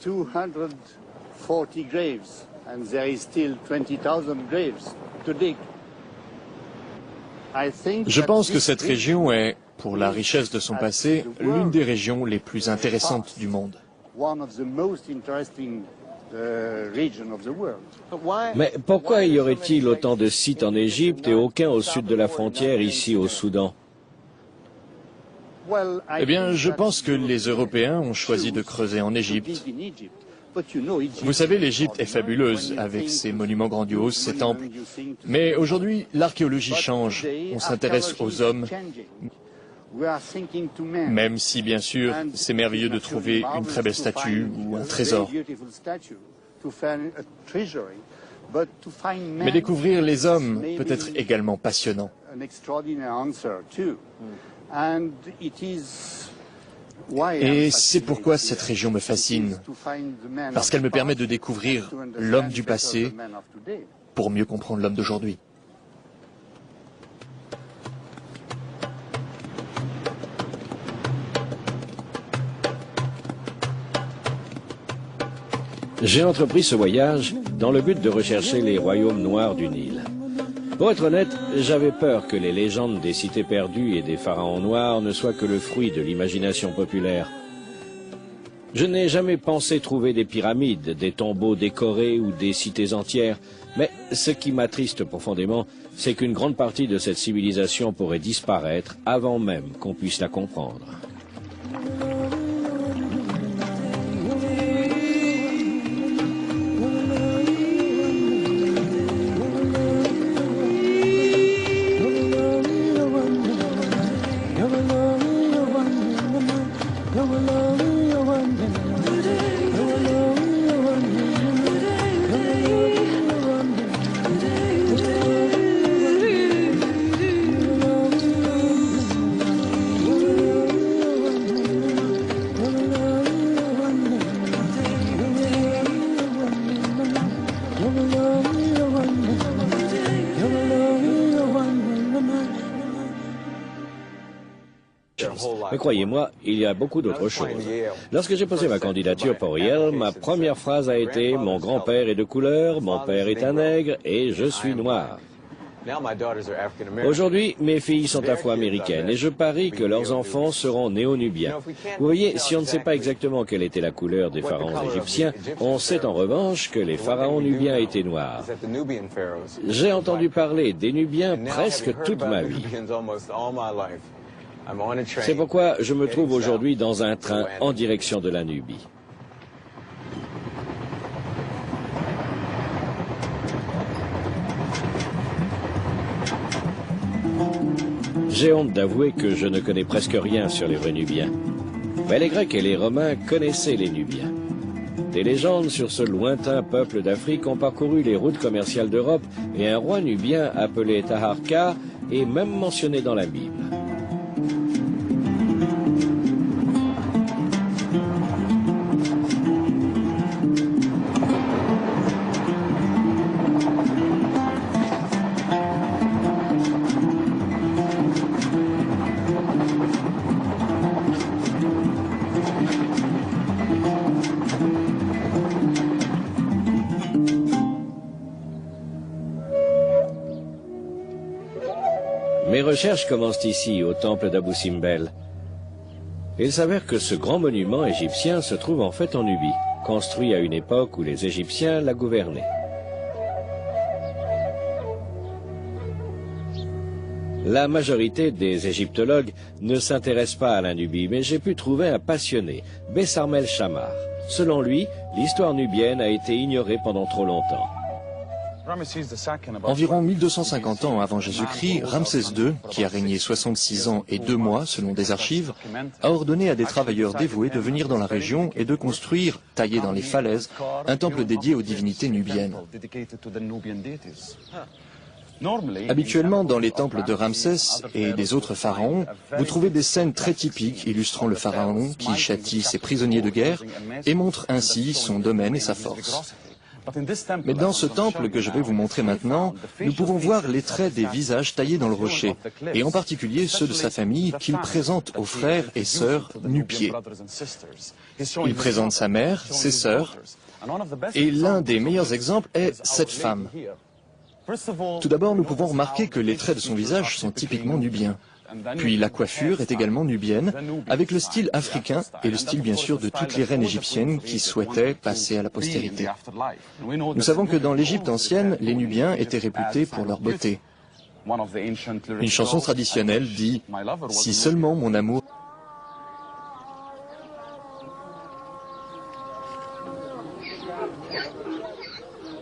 240 graves and there is still 20,000 graves to dig. Je pense que cette région est, pour la richesse de son passé, l'une des régions les plus intéressantes du monde. Mais pourquoi y aurait-il autant de sites en Égypte et aucun au sud de la frontière, ici au Soudan? Eh bien, je pense que les Européens ont choisi de creuser en Égypte. Vous savez, l'Égypte est fabuleuse, avec ses monuments grandioses, ses temples. Mais aujourd'hui, l'archéologie change. On s'intéresse aux hommes. Même si, bien sûr, c'est merveilleux de trouver une très belle statue ou un trésor. Mais découvrir les hommes peut être également passionnant. Et c'est pourquoi cette région me fascine, parce qu'elle me permet de découvrir l'homme du passé pour mieux comprendre l'homme d'aujourd'hui. J'ai entrepris ce voyage dans le but de rechercher les royaumes noirs du Nil. Pour être honnête, j'avais peur que les légendes des cités perdues et des pharaons noirs ne soient que le fruit de l'imagination populaire. Je n'ai jamais pensé trouver des pyramides, des tombeaux décorés ou des cités entières, mais ce qui m'attriste profondément, c'est qu'une grande partie de cette civilisation pourrait disparaître avant même qu'on puisse la comprendre. Mais croyez-moi, il y a beaucoup d'autres choses. Lorsque j'ai posé ma candidature pour Yale, ma première phrase a été « Mon grand-père est de couleur, mon père est un nègre et je suis noir ». Aujourd'hui, mes filles sont afro-américaines et je parie que leurs enfants seront néo-nubiens. Vous voyez, si on ne sait pas exactement quelle était la couleur des pharaons égyptiens, on sait en revanche que les pharaons nubiens étaient noirs. J'ai entendu parler des Nubiens presque toute ma vie. C'est pourquoi je me trouve aujourd'hui dans un train en direction de la Nubie. J'ai honte d'avouer que je ne connais presque rien sur les vrais Nubiens. Mais les Grecs et les Romains connaissaient les Nubiens. Des légendes sur ce lointain peuple d'Afrique ont parcouru les routes commerciales d'Europe et un roi nubien appelé Taharqa est même mentionné dans la Bible. Mes recherches commencent ici, au temple d'Abou Simbel. Il s'avère que ce grand monument égyptien se trouve en fait en Nubie, construit à une époque où les Égyptiens la gouvernaient. La majorité des égyptologues ne s'intéressent pas à la Nubie, mais j'ai pu trouver un passionné, Besarmel Chamar. Selon lui, l'histoire nubienne a été ignorée pendant trop longtemps. Environ 1250 ans avant Jésus-Christ, Ramsès II, qui a régné 66 ans et 2 mois selon des archives, a ordonné à des travailleurs dévoués de venir dans la région et de construire, taillé dans les falaises, un temple dédié aux divinités nubiennes. Habituellement, dans les temples de Ramsès et des autres pharaons, vous trouvez des scènes très typiques illustrant le pharaon qui châtie ses prisonniers de guerre et montre ainsi son domaine et sa force. Mais dans ce temple que je vais vous montrer maintenant, nous pouvons voir les traits des visages taillés dans le rocher, et en particulier ceux de sa famille qu'il présente aux frères et sœurs nu-pieds. Il présente sa mère, ses sœurs, et l'un des meilleurs exemples est cette femme. Tout d'abord, nous pouvons remarquer que les traits de son visage sont typiquement nubiens. Puis la coiffure est également nubienne, avec le style africain et le style bien sûr de toutes les reines égyptiennes qui souhaitaient passer à la postérité. Nous savons que dans l'Égypte ancienne, les Nubiens étaient réputés pour leur beauté. Une chanson traditionnelle dit « Si seulement mon amour ».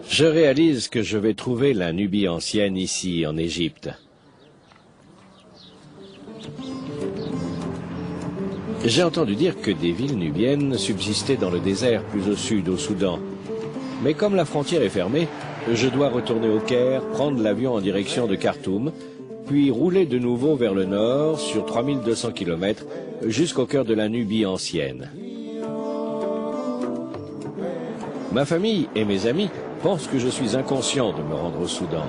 Je réalise que je vais trouver la Nubie ancienne ici, en Égypte. J'ai entendu dire que des villes nubiennes subsistaient dans le désert plus au sud, au Soudan. Mais comme la frontière est fermée, je dois retourner au Caire, prendre l'avion en direction de Khartoum, puis rouler de nouveau vers le nord sur 3200 km jusqu'au cœur de la Nubie ancienne. Ma famille et mes amis pensent que je suis inconscient de me rendre au Soudan.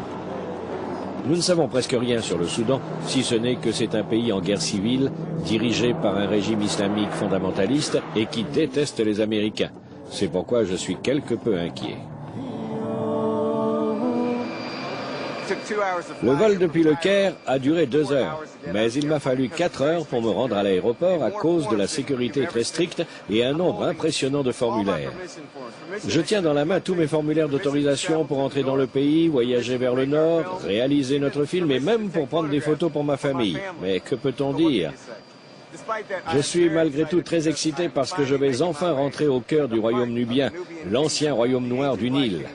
Nous ne savons presque rien sur le Soudan, si ce n'est que c'est un pays en guerre civile, dirigé par un régime islamique fondamentaliste et qui déteste les Américains. C'est pourquoi je suis quelque peu inquiet. Le vol depuis le Caire a duré 2 heures, mais il m'a fallu 4 heures pour me rendre à l'aéroport à cause de la sécurité très stricte et un nombre impressionnant de formulaires. Je tiens dans la main tous mes formulaires d'autorisation pour entrer dans le pays, voyager vers le nord, réaliser notre film et même pour prendre des photos pour ma famille. Mais que peut-on dire ? Je suis malgré tout très excité parce que je vais enfin rentrer au cœur du royaume nubien, l'ancien royaume noir du Nil.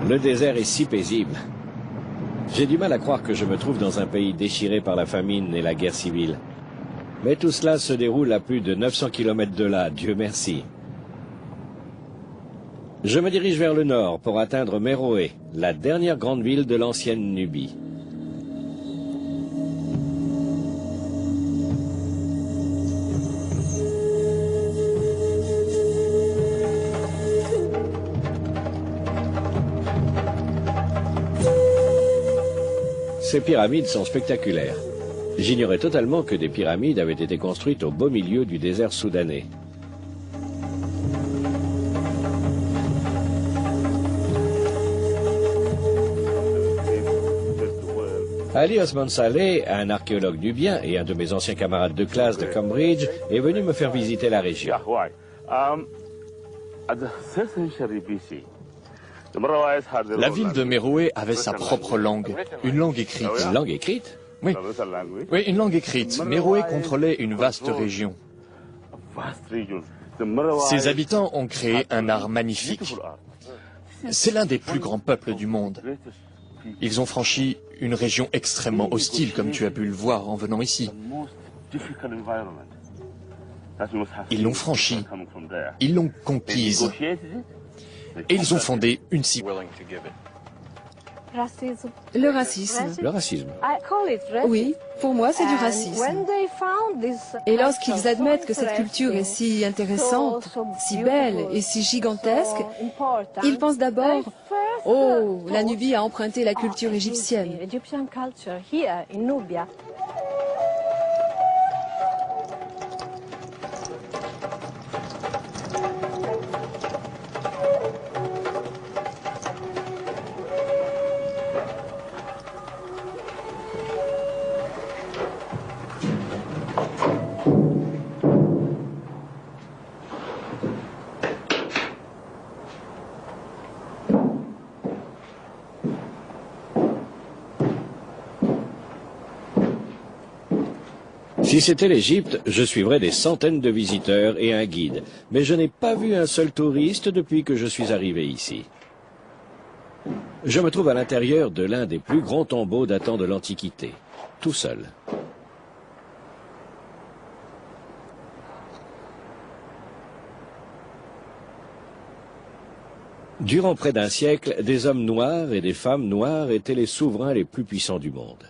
Le désert est si paisible. J'ai du mal à croire que je me trouve dans un pays déchiré par la famine et la guerre civile. Mais tout cela se déroule à plus de 900 km de là, Dieu merci. Je me dirige vers le nord pour atteindre Méroé, la dernière grande ville de l'ancienne Nubie. Ces pyramides sont spectaculaires. J'ignorais totalement que des pyramides avaient été construites au beau milieu du désert soudanais. Ali Osman Saleh, un archéologue nubien et un de mes anciens camarades de classe de Cambridge, est venu me faire visiter la région. La ville de Méroé avait sa propre langue, une langue écrite. Une langue écrite ? Oui, une langue écrite. Méroé contrôlait une vaste région. Ses habitants ont créé un art magnifique. C'est l'un des plus grands peuples du monde. Ils ont franchi une région extrêmement hostile, comme tu as pu le voir en venant ici. Ils l'ont franchie, ils l'ont conquise, et ils ont fondé une civilisation. Le racisme. Le racisme. Oui, pour moi c'est du racisme. Et lorsqu'ils admettent que cette culture est si intéressante, si belle et si gigantesque, ils pensent d'abord « Oh, la Nubie a emprunté la culture égyptienne ». Si c'était l'Égypte, je suivrais des centaines de visiteurs et un guide. Mais je n'ai pas vu un seul touriste depuis que je suis arrivé ici. Je me trouve à l'intérieur de l'un des plus grands tombeaux datant de l'Antiquité, tout seul. Durant près d'un siècle, des hommes noirs et des femmes noires étaient les souverains les plus puissants du monde.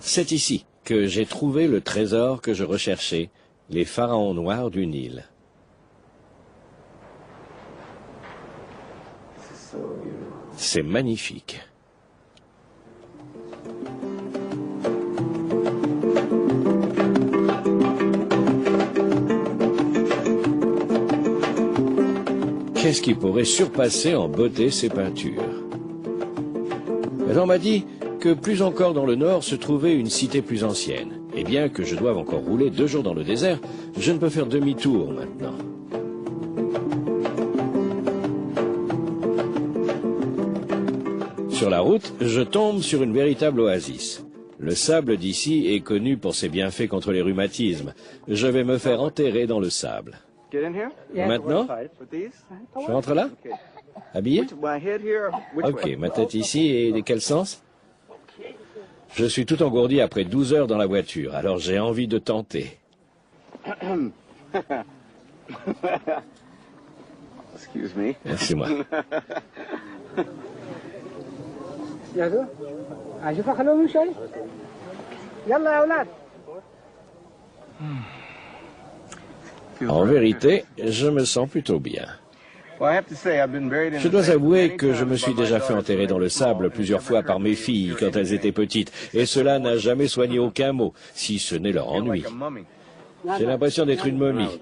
C'est ici que j'ai trouvé le trésor que je recherchais, les pharaons noirs du Nil. C'est magnifique. Qu'est-ce qui pourrait surpasser en beauté ces peintures? On m'a dit que plus encore dans le nord se trouvait une cité plus ancienne. Et bien que je doive encore rouler 2 jours dans le désert, je ne peux faire demi-tour maintenant. Sur la route, je tombe sur une véritable oasis. Le sable d'ici est connu pour ses bienfaits contre les rhumatismes. Je vais me faire enterrer dans le sable. Maintenant, je rentre là? Habillé? Ok, ma tête ici et de quel sens? Je suis tout engourdi après 12 heures dans la voiture, alors j'ai envie de tenter. Excuse me. Merci moi. En vérité, je me sens plutôt bien. Je dois avouer que je me suis déjà fait enterrer dans le sable plusieurs fois par mes filles quand elles étaient petites, et cela n'a jamais soigné aucun mot, si ce n'est leur ennui. J'ai l'impression d'être une momie.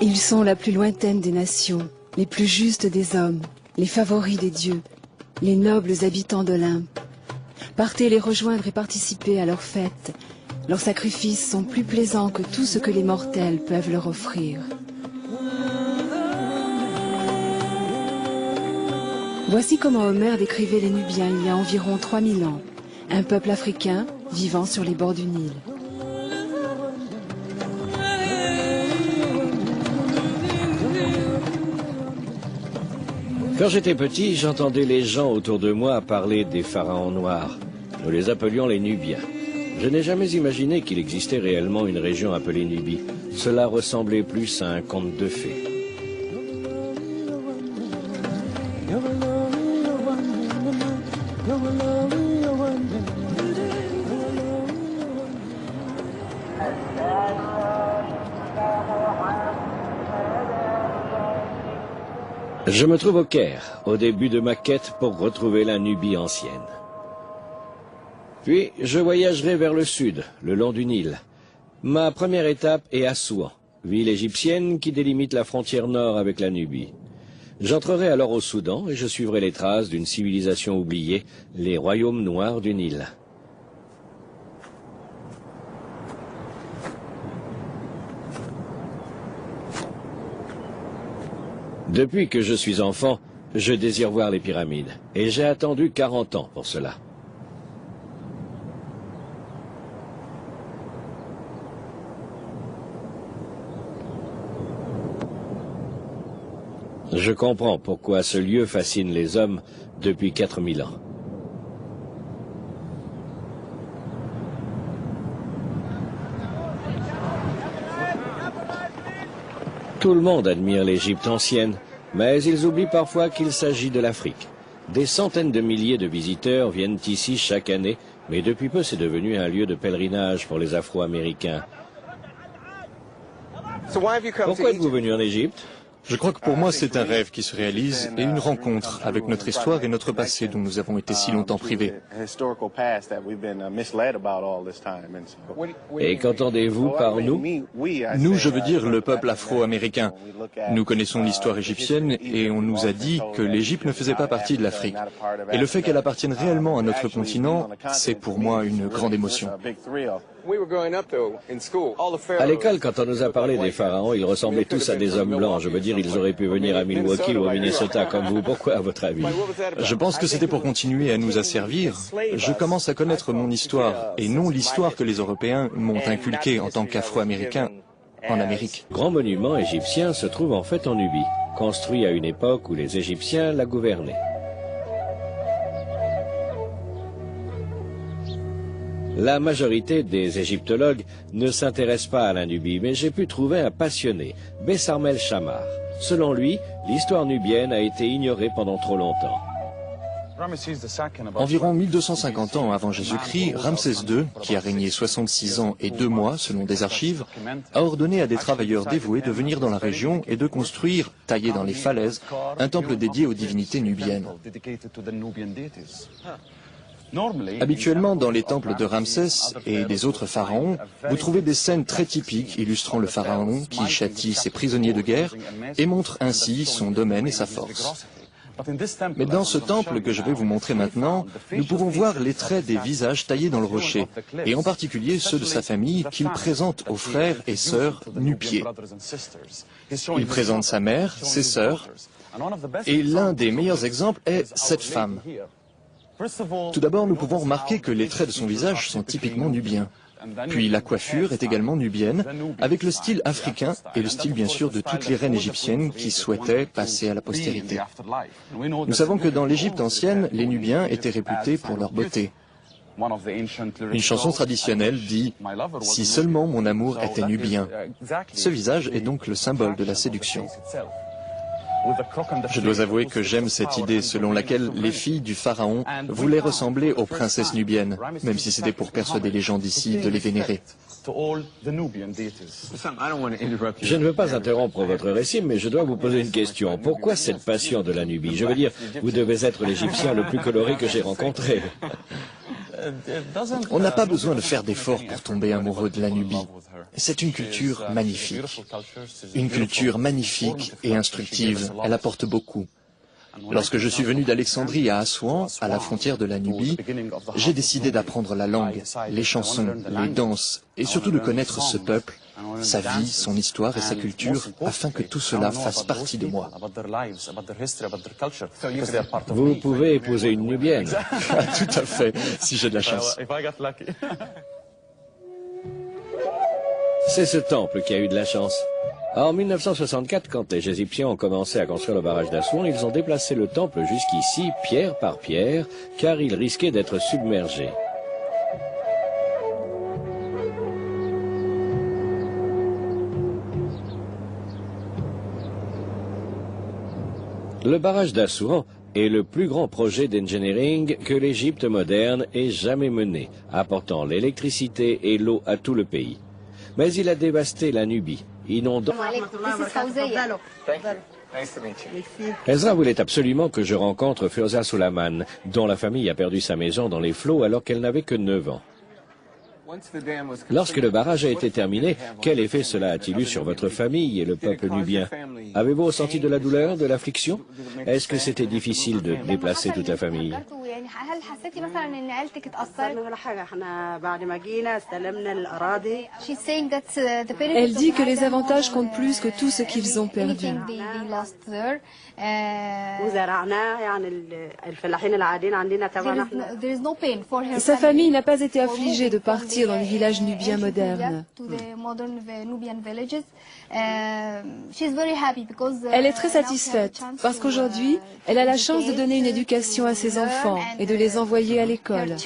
Ils sont la plus lointaine des nations, les plus justes des hommes, les favoris des dieux, les nobles habitants d'Olympe. Partez les rejoindre et participez à leurs fêtes. Leurs sacrifices sont plus plaisants que tout ce que les mortels peuvent leur offrir. Voici comment Homère décrivait les Nubiens il y a environ 3000 ans, un peuple africain vivant sur les bords du Nil. Quand j'étais petit, j'entendais les gens autour de moi parler des pharaons noirs. Nous les appelions les Nubiens. Je n'ai jamais imaginé qu'il existait réellement une région appelée Nubie. Cela ressemblait plus à un conte de fées. Je me trouve au Caire, au début de ma quête pour retrouver la Nubie ancienne. Puis, je voyagerai vers le sud, le long du Nil. Ma première étape est Assouan, ville égyptienne qui délimite la frontière nord avec la Nubie. J'entrerai alors au Soudan et je suivrai les traces d'une civilisation oubliée, les royaumes noirs du Nil. Depuis que je suis enfant, je désire voir les pyramides, et j'ai attendu 40 ans pour cela. Je comprends pourquoi ce lieu fascine les hommes depuis 4000 ans. Tout le monde admire l'Égypte ancienne, mais ils oublient parfois qu'il s'agit de l'Afrique. Des centaines de milliers de visiteurs viennent ici chaque année, mais depuis peu c'est devenu un lieu de pèlerinage pour les Afro-Américains. Pourquoi êtes-vous venu en Égypte? Je crois que pour moi, c'est un rêve qui se réalise et une rencontre avec notre histoire et notre passé dont nous avons été si longtemps privés. Et qu'entendez-vous par nous? Nous, je veux dire le peuple afro-américain. Nous connaissons l'histoire égyptienne et on nous a dit que l'Égypte ne faisait pas partie de l'Afrique. Et le fait qu'elle appartienne réellement à notre continent, c'est pour moi une grande émotion. À l'école, quand on nous a parlé des pharaons, ils ressemblaient tous à des hommes blancs. Je veux dire, ils auraient pu venir à Milwaukee ou au Minnesota comme vous. Pourquoi, à votre avis? Je pense que c'était pour continuer à nous asservir. Je commence à connaître mon histoire, et non l'histoire que les Européens m'ont inculquée en tant qu'Afro-Américain en Amérique. Le grand monument égyptien se trouve en fait en Nubie, construit à une époque où les Égyptiens la gouvernaient. La majorité des égyptologues ne s'intéressent pas à la Nubie, mais j'ai pu trouver un passionné, Besarmel Chamar. Selon lui, l'histoire nubienne a été ignorée pendant trop longtemps. Environ 1250 ans avant Jésus-Christ, Ramsès II, qui a régné 66 ans et 2 mois selon des archives, a ordonné à des travailleurs dévoués de venir dans la région et de construire, taillé dans les falaises, un temple dédié aux divinités nubiennes. Habituellement, dans les temples de Ramsès et des autres pharaons, vous trouvez des scènes très typiques illustrant le pharaon qui châtie ses prisonniers de guerre et montre ainsi son domaine et sa force. Mais dans ce temple que je vais vous montrer maintenant, nous pouvons voir les traits des visages taillés dans le rocher, et en particulier ceux de sa famille qu'il présente aux frères et sœurs nu-pieds. Il présente sa mère, ses sœurs, et l'un des meilleurs exemples est cette femme. Tout d'abord, nous pouvons remarquer que les traits de son visage sont typiquement nubiens. Puis la coiffure est également nubienne, avec le style africain et le style bien sûr de toutes les reines égyptiennes qui souhaitaient passer à la postérité. Nous savons que dans l'Égypte ancienne, les Nubiens étaient réputés pour leur beauté. Une chanson traditionnelle dit « Si seulement mon amour était nubien ». Ce visage est donc le symbole de la séduction. Je dois avouer que j'aime cette idée selon laquelle les filles du pharaon voulaient ressembler aux princesses nubiennes, même si c'était pour persuader les gens d'ici de les vénérer. Je ne veux pas interrompre votre récit, mais je dois vous poser une question. Pourquoi cette passion de la Nubie? Je veux dire, vous devez être l'Égyptien le plus coloré que j'ai rencontré. On n'a pas besoin de faire d'efforts pour tomber amoureux de la Nubie. C'est une culture magnifique. Une culture magnifique et instructive. Elle apporte beaucoup. Lorsque je suis venu d'Alexandrie à Assouan, à la frontière de la Nubie, j'ai décidé d'apprendre la langue, les chansons, les danses, et surtout de connaître ce peuple, sa vie, son histoire et sa culture, afin que tout cela fasse partie de moi. Vous pouvez épouser une Nubienne. Tout à fait, si j'ai de la chance. C'est ce temple qui a eu de la chance. En 1964, quand les Égyptiens ont commencé à construire le barrage d'Assouan, ils ont déplacé le temple jusqu'ici, pierre par pierre, car il risquait d'être submergé. Le barrage d'Assouan est le plus grand projet d'engineering que l'Égypte moderne ait jamais mené, apportant l'électricité et l'eau à tout le pays. Mais il a dévasté la Nubie, inondant... Ezra voulait absolument que je rencontre Furza Sulaiman, dont la famille a perdu sa maison dans les flots alors qu'elle n'avait que 9 ans. Lorsque le barrage a été terminé, quel effet cela a-t-il eu sur votre famille et le peuple nubien? Avez-vous ressenti de la douleur, de l'affliction? Est-ce que c'était difficile de déplacer toute la famille? Elle dit que les avantages comptent plus que tout ce qu'ils ont perdu. Sa famille n'a pas été affligée de partir dans les villages nubiens modernes. Elle est très satisfaite parce qu'aujourd'hui, elle a la chance de donner une éducation à ses enfants et de les envoyer à l'école.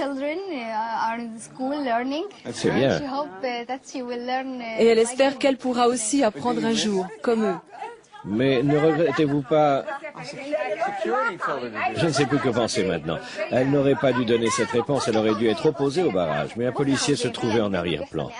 C'est bien. Et elle espère qu'elle pourra aussi apprendre un jour, comme eux. Mais ne regrettez-vous pas... Je ne sais plus que penser maintenant. Elle n'aurait pas dû donner cette réponse, elle aurait dû être opposée au barrage, mais un policier se trouvait en arrière-plan.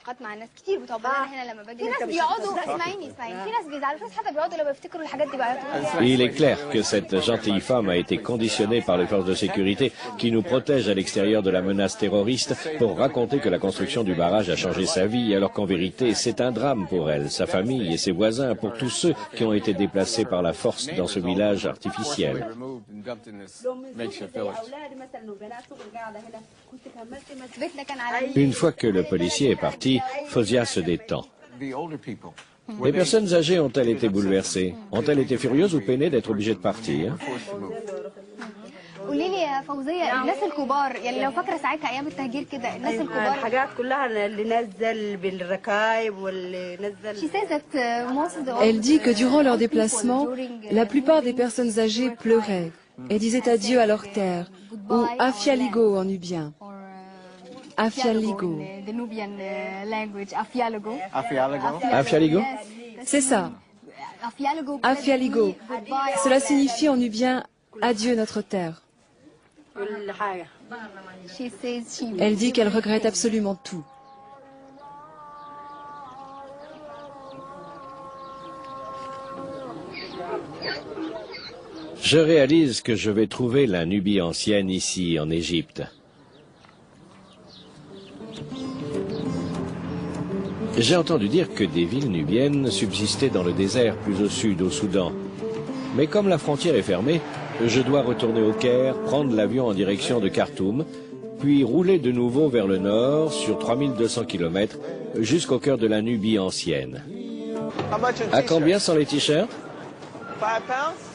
علاقات مع ناس كتير بتوع هنا لما باجي. في ناس بيقعدوا اسمعيني في ناس بيزعلوا، في ناس حتى بيقعدوا لما بيفتكروا الحاجات دي بيعيطوا. Il est clair que cette gentille femme a été conditionnée par les forces de sécurité qui nous protègent à l'extérieur de la menace terroriste pour raconter que la construction du barrage a changé sa vie, alors qu'en vérité c'est un drame pour elle, sa famille et ses voisins, pour tous ceux qui ont été déplacés par la force dans ce village artificiel. Une fois que le policier est parti, Fozia se détend. Les personnes âgées ont-elles été bouleversées? Ont-elles été furieuses ou peinées d'être obligées de partir? قولي لي يا فوزيه، الناس الكبار يعني لو فاكره ساعتها ايام التهجير كده، الناس الكبار الحاجات كلها اللي نزل بالركايب واللي نزل. Elle dit que durant leur déplacement, la plupart des personnes âgées pleuraient et disaient adieu à leur terre, ou Afialigo en nubien. Afialigo. Afialigo? C'est ça. Afialigo. Cela signifie en nubien adieu notre terre. Elle dit qu'elle regrette absolument tout. Je réalise que je vais trouver la Nubie ancienne ici, en Égypte. J'ai entendu dire que des villes nubiennes subsistaient dans le désert plus au sud, au Soudan. Mais comme la frontière est fermée, je dois retourner au Caire, prendre l'avion en direction de Khartoum, puis rouler de nouveau vers le nord sur 3200 km jusqu'au cœur de la Nubie ancienne. À combien sont les t-shirts?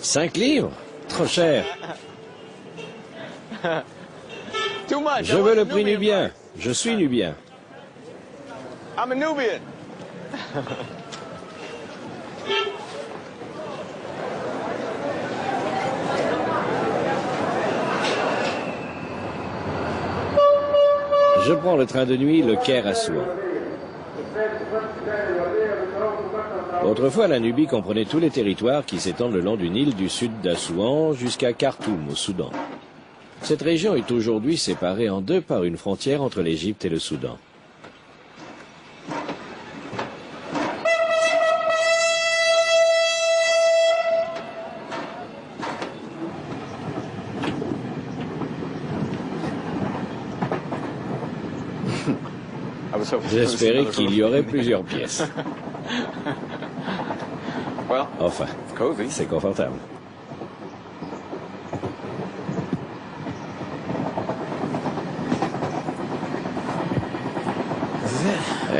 5 livres? Trop cher. Je veux le prix nubien. Je suis nubien. I'm a Nubian. Je prends le train de nuit, le Caire à Souan. Autrefois, la Nubie comprenait tous les territoires qui s'étendent le long du Nil du sud d'Assouan jusqu'à Khartoum, au Soudan. Cette région est aujourd'hui séparée en deux par une frontière entre l'Égypte et le Soudan. J'espérais qu'il y aurait plusieurs pièces. Enfin, c'est confortable.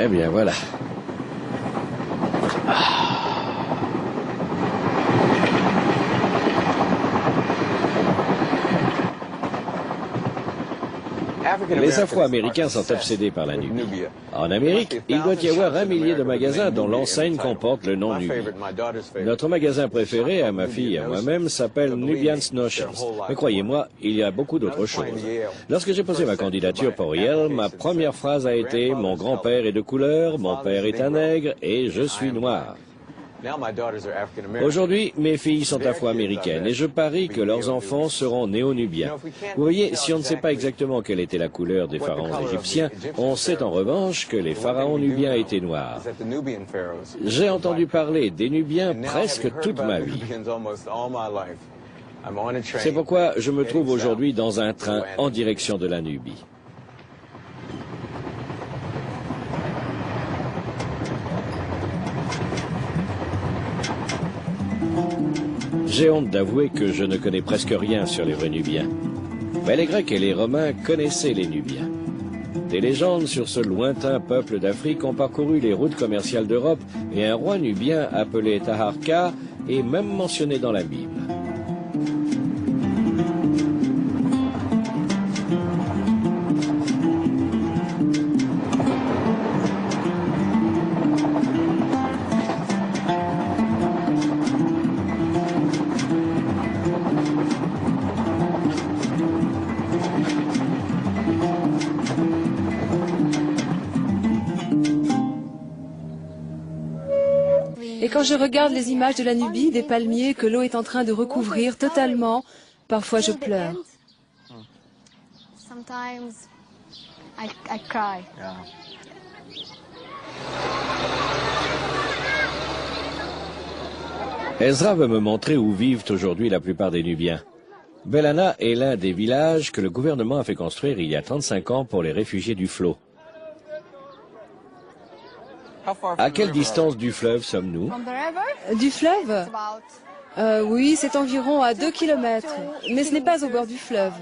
Eh bien, voilà. Les Afro-Américains sont obsédés par la Nubie. En Amérique, il doit y avoir 1 millier de magasins dont l'enseigne comporte le nom Nubie. Notre magasin préféré, à ma fille et à moi-même, s'appelle Nubian's Notions. Mais croyez-moi, il y a beaucoup d'autres choses. Lorsque j'ai posé ma candidature pour Yale, ma première phrase a été « Mon grand-père est de couleur, mon père est un nègre et je suis noir ». Aujourd'hui, mes filles sont afro-américaines et je parie que leurs enfants seront néo-nubiens. Vous voyez, si on ne sait pas exactement quelle était la couleur des pharaons égyptiens, on sait en revanche que les pharaons nubiens étaient noirs. J'ai entendu parler des Nubiens presque toute ma vie. C'est pourquoi je me trouve aujourd'hui dans un train en direction de la Nubie. J'ai honte d'avouer que je ne connais presque rien sur les vrais Nubiens. Mais les Grecs et les Romains connaissaient les Nubiens. Des légendes sur ce lointain peuple d'Afrique ont parcouru les routes commerciales d'Europe et un roi nubien appelé Taharqa est même mentionné dans la Bible. Et quand je regarde les images de la Nubie, des palmiers que l'eau est en train de recouvrir totalement, parfois je pleure. Ezra veut me montrer où vivent aujourd'hui la plupart des Nubiens. Belana est l'un des villages que le gouvernement a fait construire il y a 35 ans pour les réfugiés du flot. À quelle distance du fleuve sommes-nous? Du fleuve? Oui, c'est environ à 2 kilomètres, mais ce n'est pas au bord du fleuve.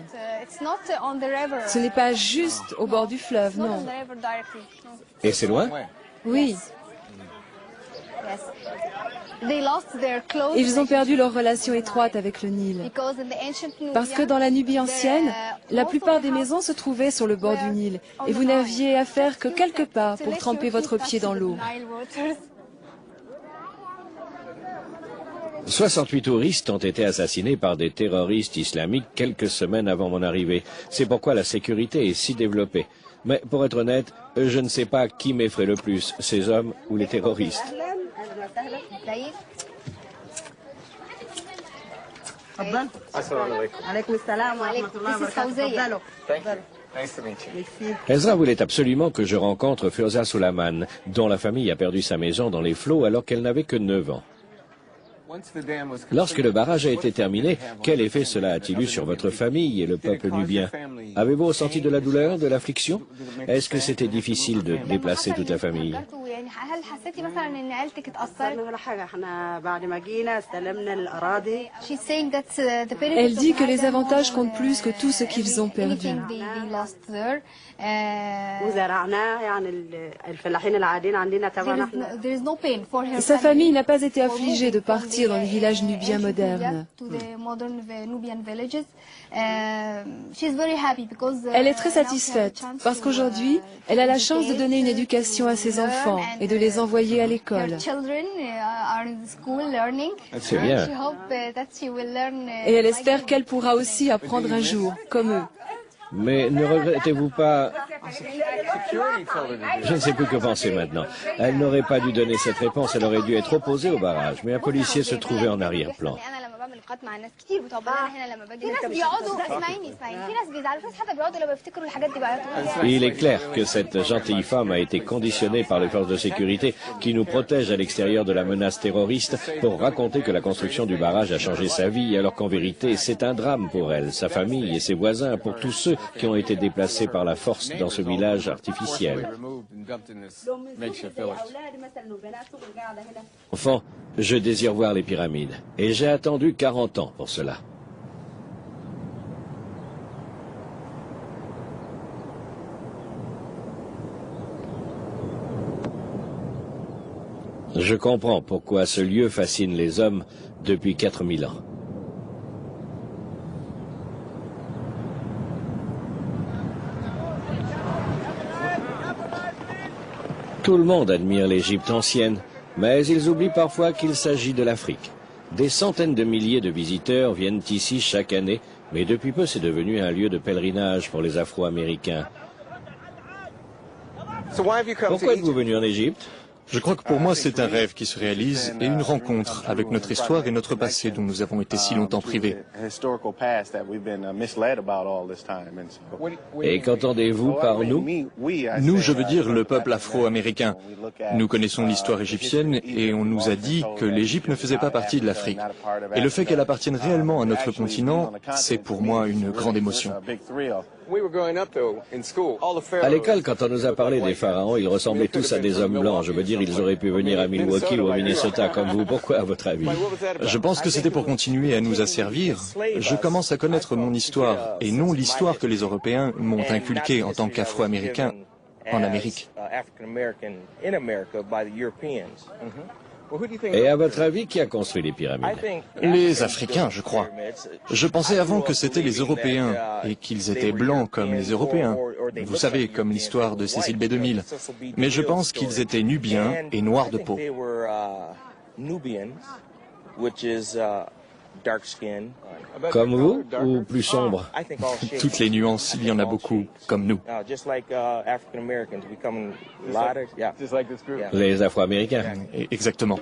Ce n'est pas juste au bord du fleuve, non. Et c'est loin? Oui. Ils ont perdu leur relation étroite avec le Nil. Parce que dans la Nubie ancienne, la plupart des maisons se trouvaient sur le bord du Nil et vous n'aviez à faire que quelques pas pour tremper votre pied dans l'eau. 68 touristes ont été assassinés par des terroristes islamiques quelques semaines avant mon arrivée. C'est pourquoi la sécurité est si développée. Mais pour être honnête, je ne sais pas qui m'effraie le plus, ces hommes ou les terroristes. Ezra voulait absolument que je rencontre Fioza Suleiman, dont la famille a perdu sa maison dans les flots alors qu'elle n'avait que 9 ans. Lorsque le barrage a été terminé, quel effet cela a-t-il eu sur votre famille et le peuple nubien? Avez-vous ressenti de la douleur, de l'affliction? Est-ce que c'était difficile de déplacer toute la famille? Elle dit que les avantages comptent plus que tout ce qu'ils ont perdu. Sa famille n'a pas été affligée de partir dans les villages nubiens modernes. Elle est très satisfaite parce qu'aujourd'hui, elle a la chance de donner une éducation à ses enfants et de les envoyer à l'école. C'est bien. Et elle espère qu'elle pourra aussi apprendre un jour, comme eux. Mais ne regrettez-vous pas... Je ne sais plus que penser maintenant. Elle n'aurait pas dû donner cette réponse, elle aurait dû être opposée au barrage. Mais un policier se trouvait en arrière-plan. Il est clair que cette gentille femme a été conditionnée par les forces de sécurité qui nous protègent à l'extérieur de la menace terroriste pour raconter que la construction du barrage a changé sa vie, alors qu'en vérité c'est un drame pour elle, sa famille et ses voisins, pour tous ceux qui ont été déplacés par la force dans ce village artificiel. Enfant, je désire voir les pyramides et j'ai attendu 40 ans pour cela. Je comprends pourquoi ce lieu fascine les hommes depuis 4000 ans. Tout le monde admire l'Égypte ancienne, mais ils oublient parfois qu'il s'agit de l'Afrique. Des centaines de milliers de visiteurs viennent ici chaque année, mais depuis peu c'est devenu un lieu de pèlerinage pour les Afro-Américains. Pourquoi êtes-vous venu en Égypte? Je crois que pour moi, c'est un rêve qui se réalise et une rencontre avec notre histoire et notre passé dont nous avons été si longtemps privés. Et qu'entendez-vous par nous? Nous, je veux dire le peuple afro-américain. Nous connaissons l'histoire égyptienne et on nous a dit que l'Égypte ne faisait pas partie de l'Afrique. Et le fait qu'elle appartienne réellement à notre continent, c'est pour moi une grande émotion. À l'école, quand on nous a parlé des pharaons, ils ressemblaient tous à des hommes blancs. Je veux dire, ils auraient pu venir à Milwaukee ou au Minnesota comme vous. Pourquoi, à votre avis? Je pense que c'était pour continuer à nous asservir. Je commence à connaître mon histoire et non l'histoire que les Européens m'ont inculquée en tant qu'Afro-Américain en Amérique. Et à votre avis, qui a construit les pyramides? Les Africains, je crois. Je pensais avant que c'était les Européens et qu'ils étaient blancs comme les Européens. Vous savez, comme l'histoire de Cécile B2000. Mais je pense qu'ils étaient nubiens et noirs de peau. Comme vous ou plus sombre? Toutes les nuances, il y en a beaucoup, comme nous. Les Afro-Américains. Exactement.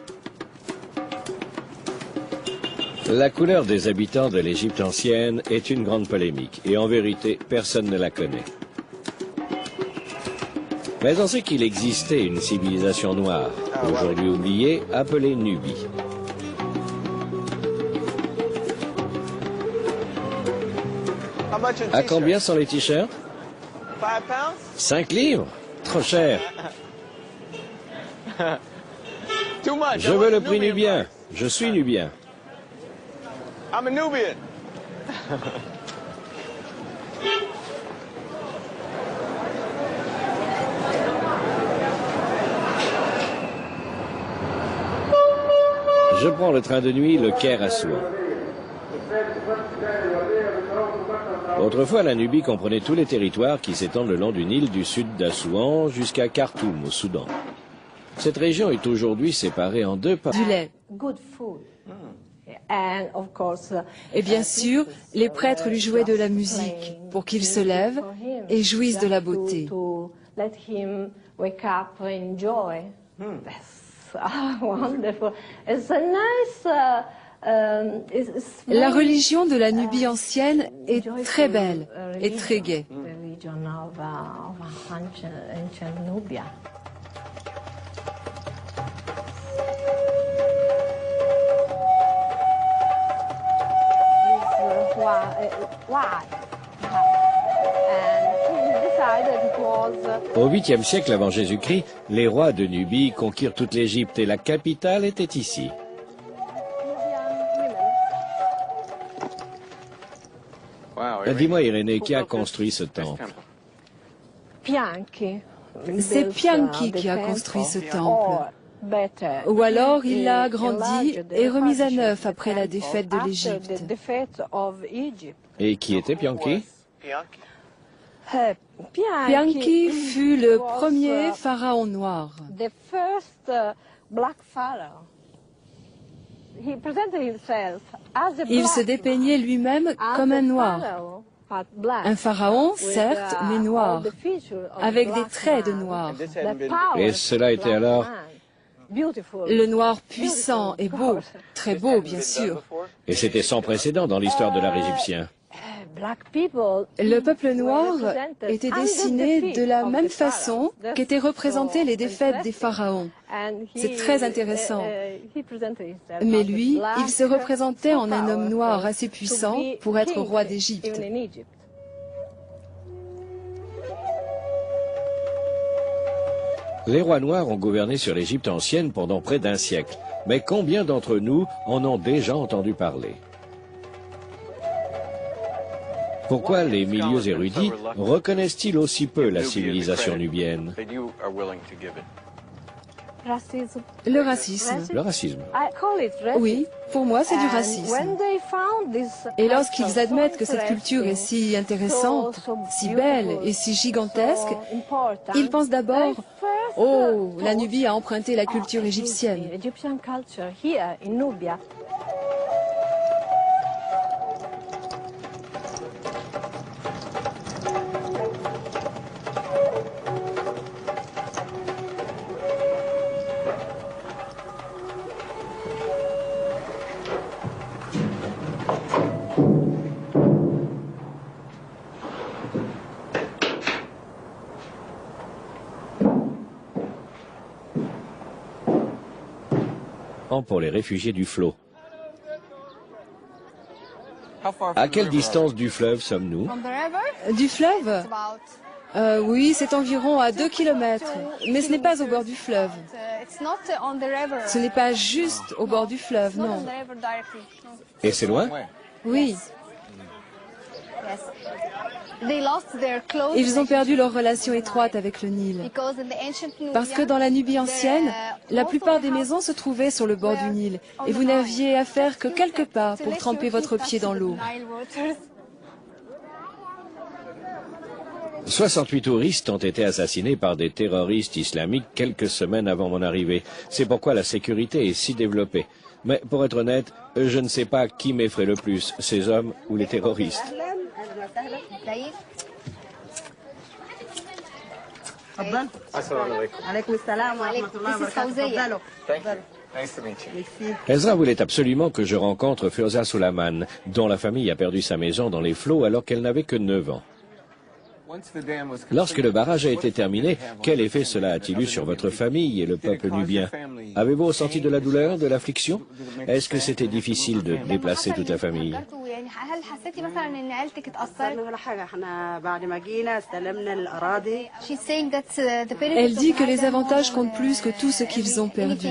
La couleur des habitants de l'Égypte ancienne est une grande polémique, et en vérité, personne ne la connaît. Mais on sait qu'il existait une civilisation noire, aujourd'hui oubliée, appelée Nubie. À combien sont les t-shirts? 5 livres? Trop cher. Je veux le prix nubien. Je suis nubien. I'm a Nubian. Je prends le train de nuit, le Caire à Souan. Autrefois, la Nubie comprenait tous les territoires qui s'étendent le long du Nil du sud d'Assouan jusqu'à Khartoum, au Soudan. Cette région est aujourd'hui séparée en deux parties. Du lait. Et bien sûr, les prêtres lui jouaient de la musique pour qu'il se lève et jouisse de la beauté. La religion de la Nubie ancienne est très belle et très gaie. Au 8e siècle avant Jésus-Christ, les rois de Nubie conquirent toute l'Égypte et la capitale était ici. Dis-moi, Irénée, qui a construit ce temple? C'est Pianki qui a construit ce temple. Ou alors il l'a agrandi et remis à neuf après la défaite de l'Égypte. Et qui était Pianki? Pianki fut le premier pharaon noir. Il se dépeignait lui-même comme un noir. Un pharaon, certes, mais noir, avec des traits de noir. Et cela était alors? Le noir puissant et beau, très beau bien sûr. Et c'était sans précédent dans l'histoire de l'art égyptien. Le peuple noir était dessiné de la même façon qu'étaient représentées les défaites des pharaons. C'est très intéressant. Mais lui, il se représentait en un homme noir assez puissant pour être roi d'Égypte. Les rois noirs ont gouverné sur l'Égypte ancienne pendant près d'un siècle. Mais combien d'entre nous en ont déjà entendu parler? Pourquoi les milieux érudits reconnaissent-ils aussi peu la civilisation nubienne? Le racisme. Le racisme. Oui, pour moi c'est du racisme. Et lorsqu'ils admettent que cette culture est si intéressante, si belle et si gigantesque, ils pensent d'abord « Oh, la Nubie a emprunté la culture égyptienne ». Pour les réfugiés du flot. À quelle distance du fleuve sommes-nous? Du fleuve? Oui, c'est environ à 2 kilomètres, mais ce n'est pas au bord du fleuve. Ce n'est pas juste au bord du fleuve, non. Et c'est loin? Oui. Ils ont perdu leur relation étroite avec le Nil. Parce que dans la Nubie ancienne, la plupart des maisons se trouvaient sur le bord du Nil et vous n'aviez à faire que quelques pas pour tremper votre pied dans l'eau. 68 touristes ont été assassinés par des terroristes islamiques quelques semaines avant mon arrivée. C'est pourquoi la sécurité est si développée. Mais pour être honnête, je ne sais pas qui m'effraie le plus, ces hommes ou les terroristes. Ezra voulait absolument que je rencontre Feuza Suleiman, dont la famille a perdu sa maison dans les flots alors qu'elle n'avait que 9 ans. Lorsque le barrage a été terminé, quel effet cela a-t-il eu sur votre famille et le peuple nubien? Avez-vous ressenti de la douleur, de l'affliction? Est-ce que c'était difficile de déplacer toute la famille? Elle dit que les avantages comptent plus que tout ce qu'ils ont perdu.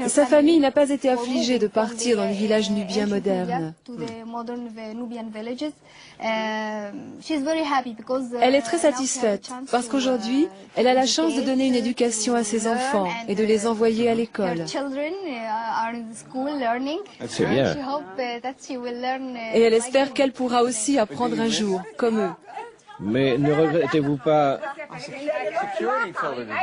Sa famille n'a pas été affligée de partir dans les villages nubiens modernes. Elle est très satisfaite parce qu'aujourd'hui, elle a la chance de donner une éducation à ses enfants et de les envoyer à l'école. C'est bien. Et elle espère qu'elle pourra aussi apprendre un jour, comme eux. Mais ne regrettez-vous pas...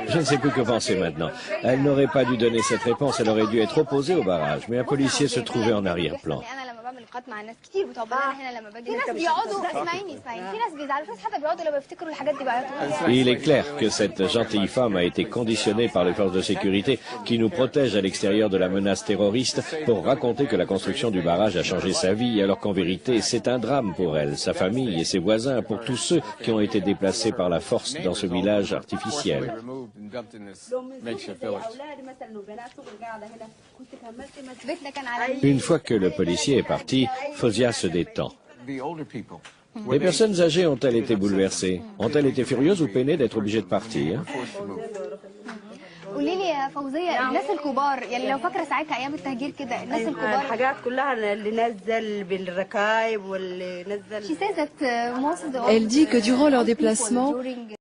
Je ne sais plus que penser maintenant. Elle n'aurait pas dû donner cette réponse, elle aurait dû être opposée au barrage. Mais un policier se trouvait en arrière-plan. Il est clair que cette gentille femme a été conditionnée par les forces de sécurité qui nous protègent à l'extérieur de la menace terroriste pour raconter que la construction du barrage a changé sa vie, alors qu'en vérité c'est un drame pour elle, sa famille et ses voisins, pour tous ceux qui ont été déplacés par la force dans ce village artificiel. Une fois que le policier est parti, Fozia se détend. Les personnes âgées ont-elles été bouleversées? Ont-elles été furieuses ou peinées d'être obligées de partir? قولي لي يا فوزية الناس الكبار يعني لو فاكرة ساعتها أيام التهجير كده الناس الكبار الحاجات كلها اللي نزل بالركايب واللي نزل. Elle dit que durant leur déplacement,